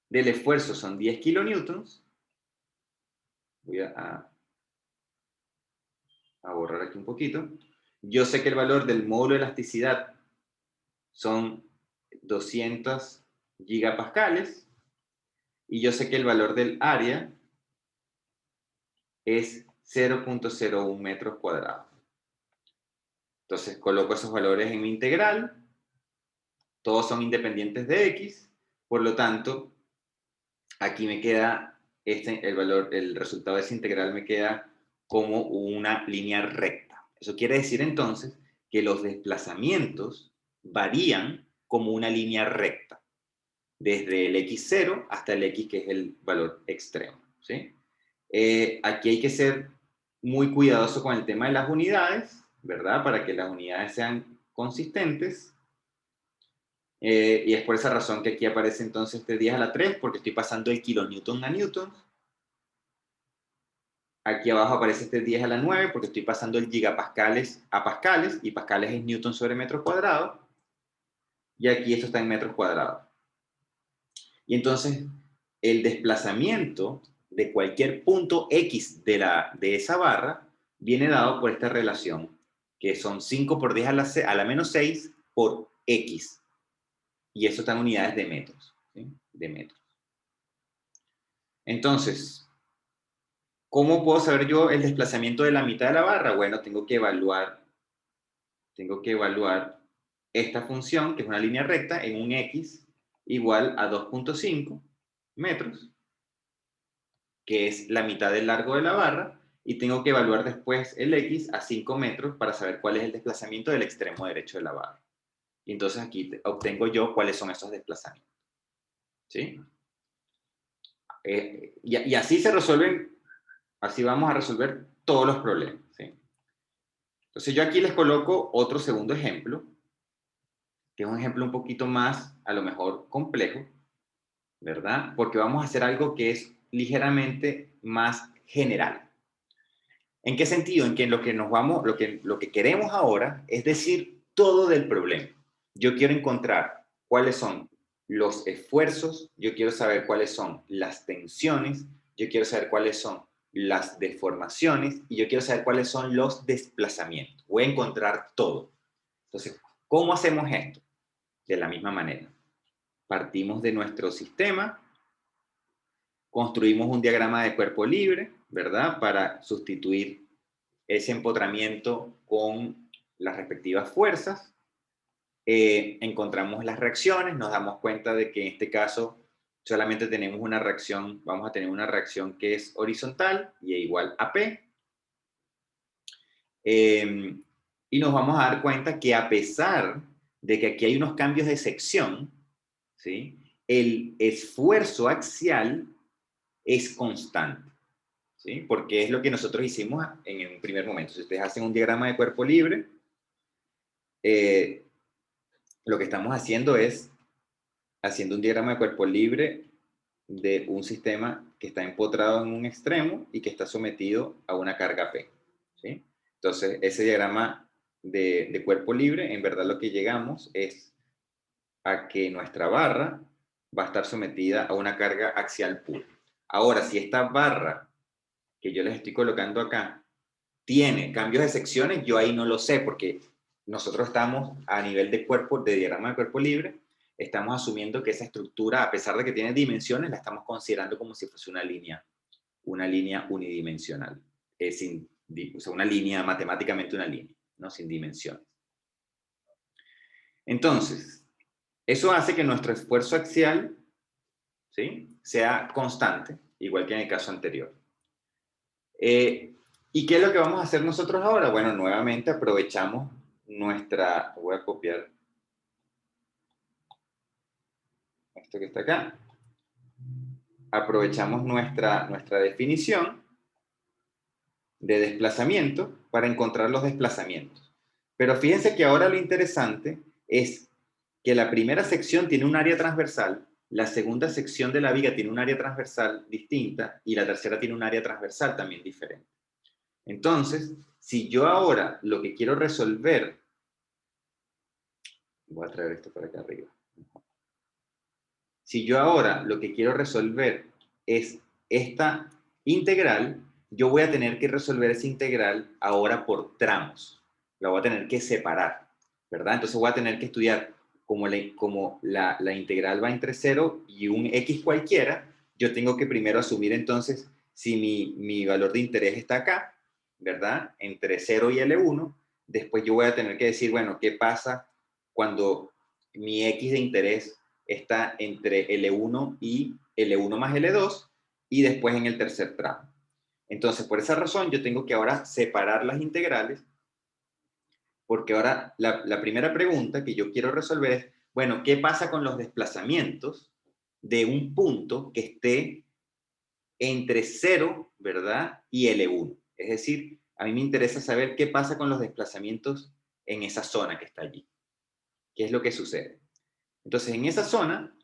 del esfuerzo son 10 kilonewtons. Voy a borrar aquí un poquito. Yo sé que el valor del módulo de elasticidad son 200 gigapascales. Y yo sé que el valor del área es 0.01 metros cuadrados. Entonces coloco esos valores en mi integral. Todos son independientes de X. Por lo tanto, aquí me queda el resultado de esa integral me queda como una línea recta. Eso quiere decir entonces que los desplazamientos varían como una línea recta, desde el x0 hasta el x, que es el valor extremo, ¿sí? Aquí hay que ser muy cuidadoso con el tema de las unidades, ¿verdad? Para que las unidades sean consistentes. Y es por esa razón que aquí aparece entonces este 10 a la 3, porque estoy pasando el kilonewton a newton. Aquí abajo aparece este 10 a la 9, porque estoy pasando el gigapascales a pascales, y pascales es newton sobre metro cuadrado. Y aquí esto está en metros cuadrados. Y entonces, el desplazamiento de cualquier punto X de esa barra viene dado por esta relación, que son 5 por 10 a la menos 6 por X. Y eso está en unidades de metros, ¿sí? De metros. Entonces, ¿cómo puedo saber yo el desplazamiento de la mitad de la barra? Bueno, tengo que evaluar esta función, que es una línea recta, en un X igual a 2.5 metros, que es la mitad del largo de la barra, y tengo que evaluar después el X a 5 metros para saber cuál es el desplazamiento del extremo derecho de la barra. Y entonces aquí obtengo yo cuáles son esos desplazamientos, ¿sí? Y así se resuelven, así vamos a resolver todos los problemas, ¿sí? Entonces yo aquí les coloco otro segundo ejemplo, que es un ejemplo un poquito más, a lo mejor, complejo, ¿verdad? Porque vamos a hacer algo que es ligeramente más general. ¿En qué sentido? En que lo que nos vamos, lo que queremos ahora es decir todo del problema. Yo quiero encontrar cuáles son los esfuerzos, yo quiero saber cuáles son las tensiones, yo quiero saber cuáles son las deformaciones y yo quiero saber cuáles son los desplazamientos. Voy a encontrar todo. Entonces, ¿cómo hacemos esto? De la misma manera. Partimos de nuestro sistema, construimos un diagrama de cuerpo libre, ¿verdad? Para sustituir ese empotramiento con las respectivas fuerzas. Encontramos las reacciones, nos damos cuenta de que en este caso solamente tenemos una reacción, vamos a tener una reacción que es horizontal y es igual a P. Y nos vamos a dar cuenta que a pesar de que aquí hay unos cambios de sección, ¿sí? El esfuerzo axial es constante, ¿sí? Porque es lo que nosotros hicimos en un primer momento. Si ustedes hacen un diagrama de cuerpo libre, lo que estamos haciendo es haciendo un diagrama de cuerpo libre de un sistema que está empotrado en un extremo y que está sometido a una carga P, ¿sí? Entonces, ese diagrama de cuerpo libre, en verdad lo que llegamos es a que nuestra barra va a estar sometida a una carga axial pura. Ahora, si esta barra que yo les estoy colocando acá tiene cambios de secciones, yo ahí no lo sé, porque nosotros estamos a nivel de cuerpo, de diagrama de cuerpo libre, estamos asumiendo que esa estructura, a pesar de que tiene dimensiones, la estamos considerando como si fuese una línea unidimensional, sin, o sea, una línea, matemáticamente una línea, ¿no? Sin dimensiones. Entonces, eso hace que nuestro esfuerzo axial, ¿sí?, sea constante, igual que en el caso anterior. ¿Y qué es lo que vamos a hacer nosotros ahora? Bueno, nuevamente aprovechamos nuestra, voy a copiar esto que está acá, aprovechamos nuestra definición de desplazamiento para encontrar los desplazamientos. Pero fíjense que ahora lo interesante es que la primera sección tiene un área transversal, la segunda sección de la viga tiene un área transversal distinta y la tercera tiene un área transversal también diferente. Entonces, si yo ahora lo que quiero resolver, voy a traer esto para acá arriba. Si yo ahora lo que quiero resolver es esta integral, yo voy a tener que resolver esa integral ahora por tramos. La voy a tener que separar, ¿verdad? Entonces voy a tener que estudiar como la integral va entre 0 y un x cualquiera, yo tengo que primero asumir entonces si mi valor de interés está acá, ¿verdad? Entre 0 y L1. Después yo voy a tener que decir, bueno, ¿qué pasa cuando mi x de interés está entre L1 y L1 más L2 y después en el tercer tramo? Entonces, por esa razón, yo tengo que ahora separar las integrales, porque ahora la primera pregunta que yo quiero resolver es, bueno, ¿qué pasa con los desplazamientos de un punto que esté entre 0, ¿verdad?, y L1? Es decir, a mí me interesa saber qué pasa con los desplazamientos en esa zona que está allí. ¿Qué es lo que sucede? Entonces, en esa zona,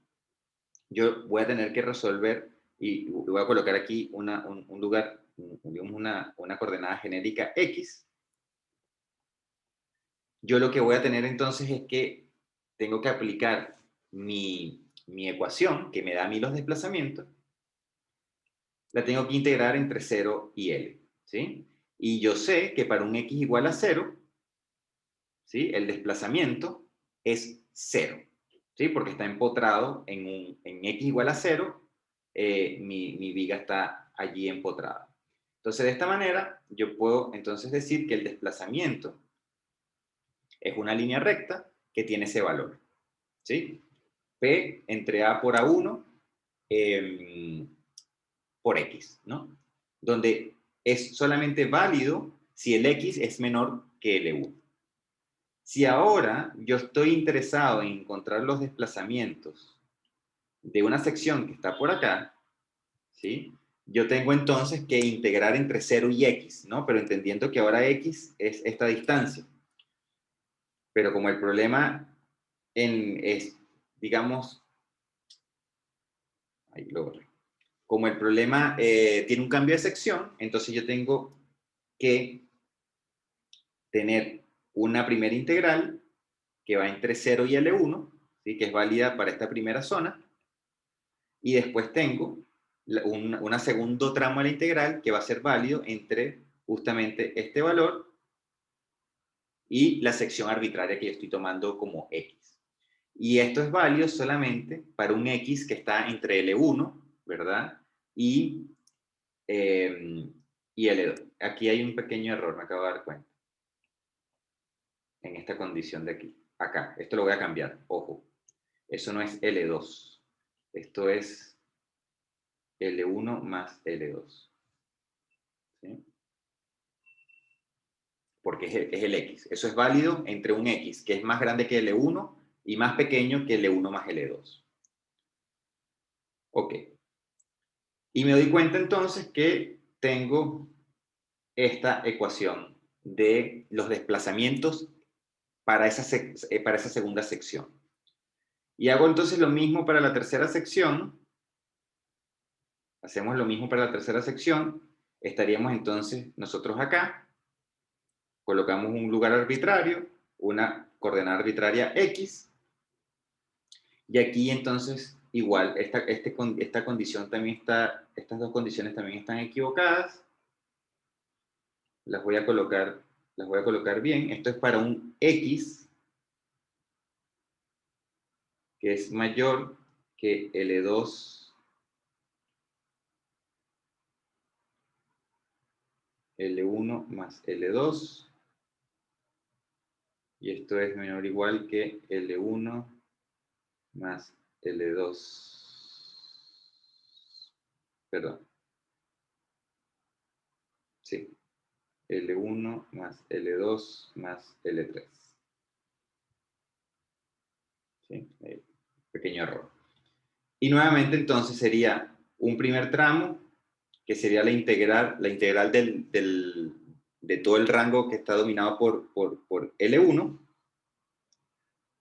yo voy a tener que resolver, y voy a colocar aquí un lugar, digamos una coordenada genérica X. Yo lo que voy a tener entonces es que tengo que aplicar mi ecuación, que me da a mí los desplazamientos, la tengo que integrar entre 0 y L, ¿sí? Y yo sé que para un X igual a 0, ¿sí?, el desplazamiento es 0, ¿sí? Porque está empotrado en X igual a 0, mi viga está allí empotrada. Entonces, de esta manera, yo puedo entonces decir que el desplazamiento es una línea recta que tiene ese valor, ¿sí? P entre A por A1 por X, ¿no? Donde es solamente válido si el X es menor que L1. Si ahora yo estoy interesado en encontrar los desplazamientos de una sección que está por acá, ¿sí?, yo tengo entonces que integrar entre 0 y X, ¿no? Pero entendiendo que ahora X es esta distancia. Pero como el problema es, digamos, ahí lo borré. Como el problema tiene un cambio de sección, entonces yo tengo que tener una primera integral que va entre 0 y L1, ¿sí? Que es válida para esta primera zona, y después tengo un segundo tramo de la integral que va a ser válido entre justamente este valor y la sección arbitraria que yo estoy tomando como X. Y esto es válido solamente para un X que está entre L1, ¿verdad? Y L2. Aquí hay un pequeño error, me acabo de dar cuenta. En esta condición de aquí. Acá, esto lo voy a cambiar, ojo. Eso no es L2. Esto es L1 más L2. ¿Sí? Porque es el X. Eso es válido entre un X que es más grande que L1 y más pequeño que L1 más L2. Ok. Y me doy cuenta entonces que tengo esta ecuación de los desplazamientos para esa segunda sección. Y hago entonces lo mismo para la tercera sección. Hacemos lo mismo para la tercera sección. Estaríamos entonces nosotros acá. Colocamos un lugar arbitrario, una coordenada arbitraria X. Y aquí entonces igual, esta condición también está, estas dos condiciones también están equivocadas. Las voy a colocar bien. Esto es para un X que es mayor que L2, L1 más L2. Y esto es menor o igual que L1 más L2. Perdón. Sí. L1 más L2 más L3. ¿Sí? Pequeño error. Y nuevamente entonces sería un primer tramo, que sería la integral de todo el rango que está dominado por L1.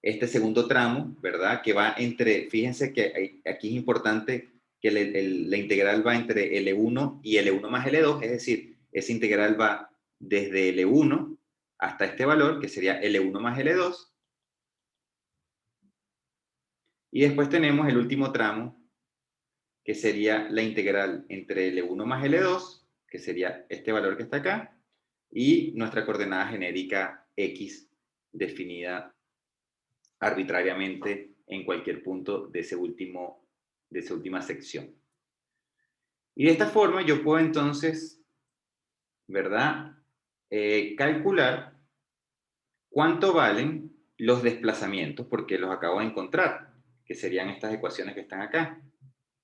Este segundo tramo, ¿verdad? Que va entre, fíjense que aquí es importante que la integral va entre L1 y L1 más L2, es decir, esa integral va desde L1 hasta este valor, que sería L1 más L2. Y después tenemos el último tramo, que sería la integral entre L1 más L2, que sería este valor que está acá, y nuestra coordenada genérica X definida arbitrariamente en cualquier punto de esa última sección. Y de esta forma yo puedo entonces, ¿verdad? Calcular cuánto valen los desplazamientos, porque los acabo de encontrar, que serían estas ecuaciones que están acá.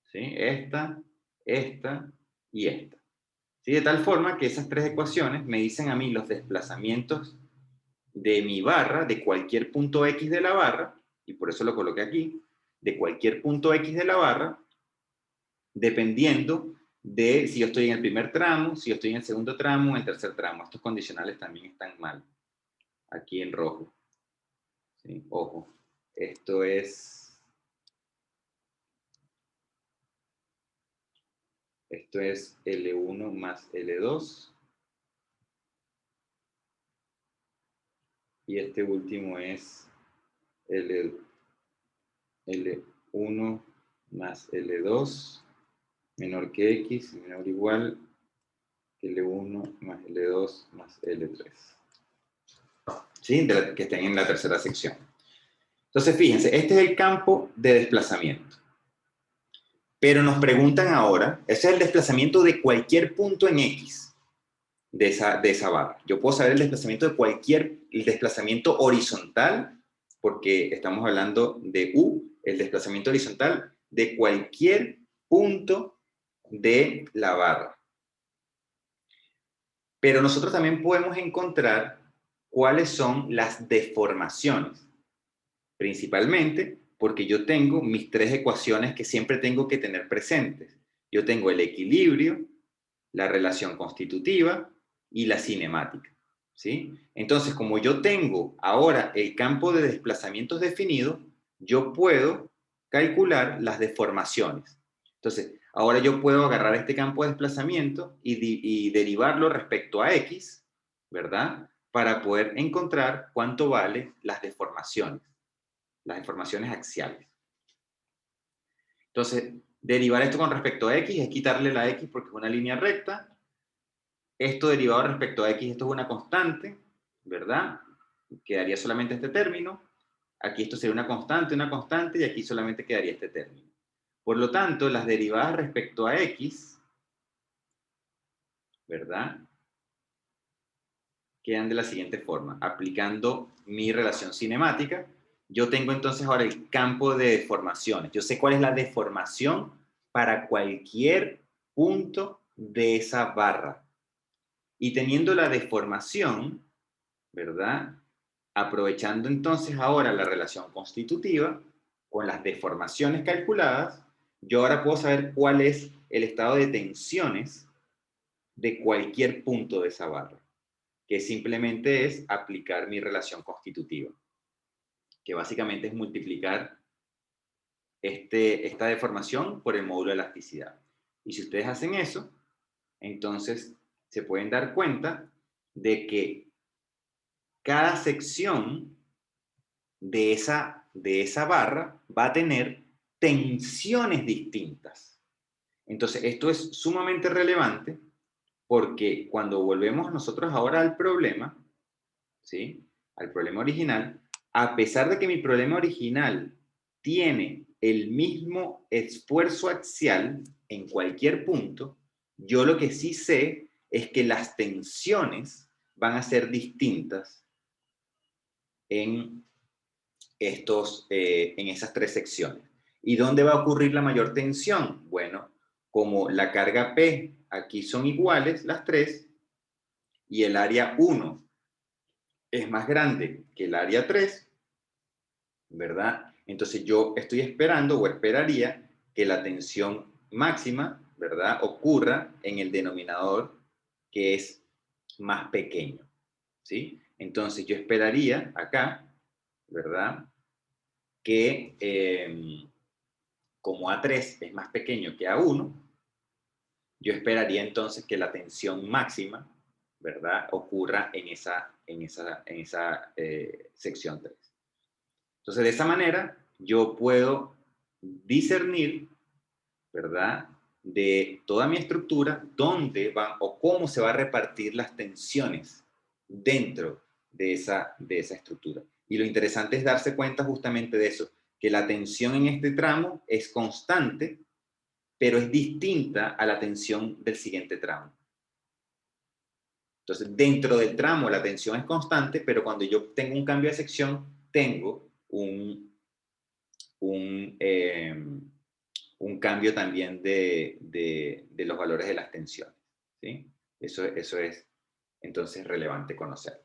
¿Sí? Esta y esta. ¿Sí? De tal forma que esas tres ecuaciones me dicen a mí los desplazamientos de mi barra, de cualquier punto X de la barra, y por eso lo coloqué aquí, de cualquier punto X de la barra, dependiendo de si yo estoy en el primer tramo, si yo estoy en el segundo tramo, en el tercer tramo. Estos condicionales también están mal, aquí en rojo. ¿Sí? Ojo, esto es L1 más L2. Y este último es L1 más L2 menor que X, menor o igual que L1 más L2 más L3. ¿Sí? Que estén en la tercera sección. Entonces, fíjense, este es el campo de desplazamiento. Pero nos preguntan ahora, ese es el desplazamiento de cualquier punto en X de esa barra. Yo puedo saber el desplazamiento de el desplazamiento horizontal, porque estamos hablando de U, el desplazamiento horizontal de cualquier punto de la barra. Pero nosotros también podemos encontrar cuáles son las deformaciones, principalmente porque yo tengo mis tres ecuaciones que siempre tengo que tener presentes. Yo tengo el equilibrio, la relación constitutiva y la cinemática. ¿Sí? Entonces, como yo tengo ahora el campo de desplazamientos definido, yo puedo calcular las deformaciones. Entonces, Ahora yo puedo agarrar este campo de desplazamiento y derivarlo respecto a X, ¿verdad? Para poder encontrar cuánto valen las deformaciones axiales. Entonces, derivar esto con respecto a X es quitarle la X porque es una línea recta. Esto derivado respecto a X, esto es una constante, ¿verdad? Quedaría solamente este término. Aquí esto sería una constante, y aquí solamente quedaría este término. Por lo tanto, las derivadas respecto a X, ¿verdad? Quedan de la siguiente forma. Aplicando mi relación cinemática, yo tengo entonces ahora el campo de deformaciones. Yo sé cuál es la deformación para cualquier punto de esa barra. Y teniendo la deformación, ¿verdad? Aprovechando entonces ahora la relación constitutiva con las deformaciones calculadas, yo ahora puedo saber cuál es el estado de tensiones de cualquier punto de esa barra, que simplemente es aplicar mi relación constitutiva, que básicamente es multiplicar esta deformación por el módulo de elasticidad. Y si ustedes hacen eso, entonces se pueden dar cuenta de que cada sección de esa barra va a tener tensiones distintas. Entonces, esto es sumamente relevante porque cuando volvemos nosotros ahora al problema, ¿sí? Al problema original, a pesar de que mi problema original tiene el mismo esfuerzo axial en cualquier punto, yo lo que sí sé es que las tensiones van a ser distintas en en esas tres secciones. ¿Y dónde va a ocurrir la mayor tensión? Bueno, como la carga P aquí son iguales las tres y el área 1 es más grande que el área 3, ¿verdad? Entonces yo estoy esperando o esperaría que la tensión máxima, ¿verdad?, ocurra en el denominador que es más pequeño, ¿sí? Entonces yo esperaría acá, ¿verdad?, que como A3 es más pequeño que A1, yo esperaría entonces que la tensión máxima, ¿verdad?, ocurra en esa sección 3. Entonces, de esa manera, yo puedo discernir, ¿verdad?, de toda mi estructura, dónde van o cómo se va a repartir las tensiones dentro de esa estructura. Y lo interesante es darse cuenta justamente de eso, que la tensión en este tramo es constante, pero es distinta a la tensión del siguiente tramo. Entonces, dentro del tramo la tensión es constante, pero cuando yo tengo un cambio de sección, tengo un, eh, un cambio también de los valores de las tensiones, ¿sí? Eso es entonces relevante conocer.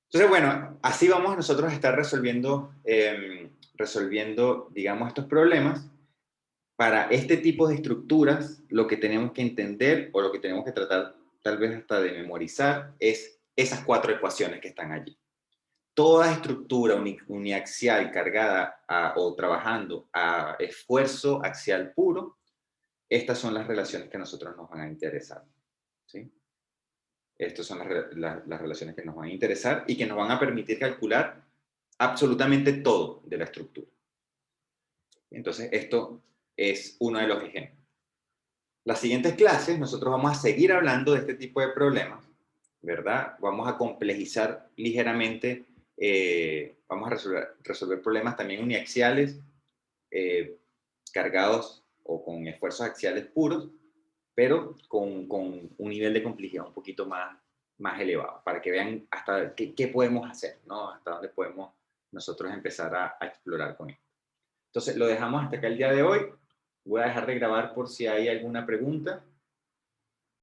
Entonces, bueno, así vamos nosotros a estar resolviendo, digamos, estos problemas. Para este tipo de estructuras, lo que tenemos que entender o lo que tenemos que tratar tal vez hasta de memorizar es esas cuatro ecuaciones que están allí. Toda estructura uniaxial cargada o trabajando a esfuerzo axial puro, estas son las relaciones que a nosotros nos van a interesar, ¿sí? Estas son las relaciones que nos van a interesar y que nos van a permitir calcular absolutamente todo de la estructura. Entonces, esto es uno de los ejemplos. Las siguientes clases nosotros vamos a seguir hablando de este tipo de problemas, ¿verdad? Vamos a complejizar ligeramente, vamos a resolver problemas también uniaxiales, eh, cargados o con esfuerzos axiales puros, pero con un nivel de complejidad un poquito más elevado, para que vean hasta qué podemos hacer, ¿no? Hasta dónde podemos nosotros empezar a explorar con esto. Entonces, lo dejamos hasta acá el día de hoy. Voy a dejar de grabar por si hay alguna pregunta.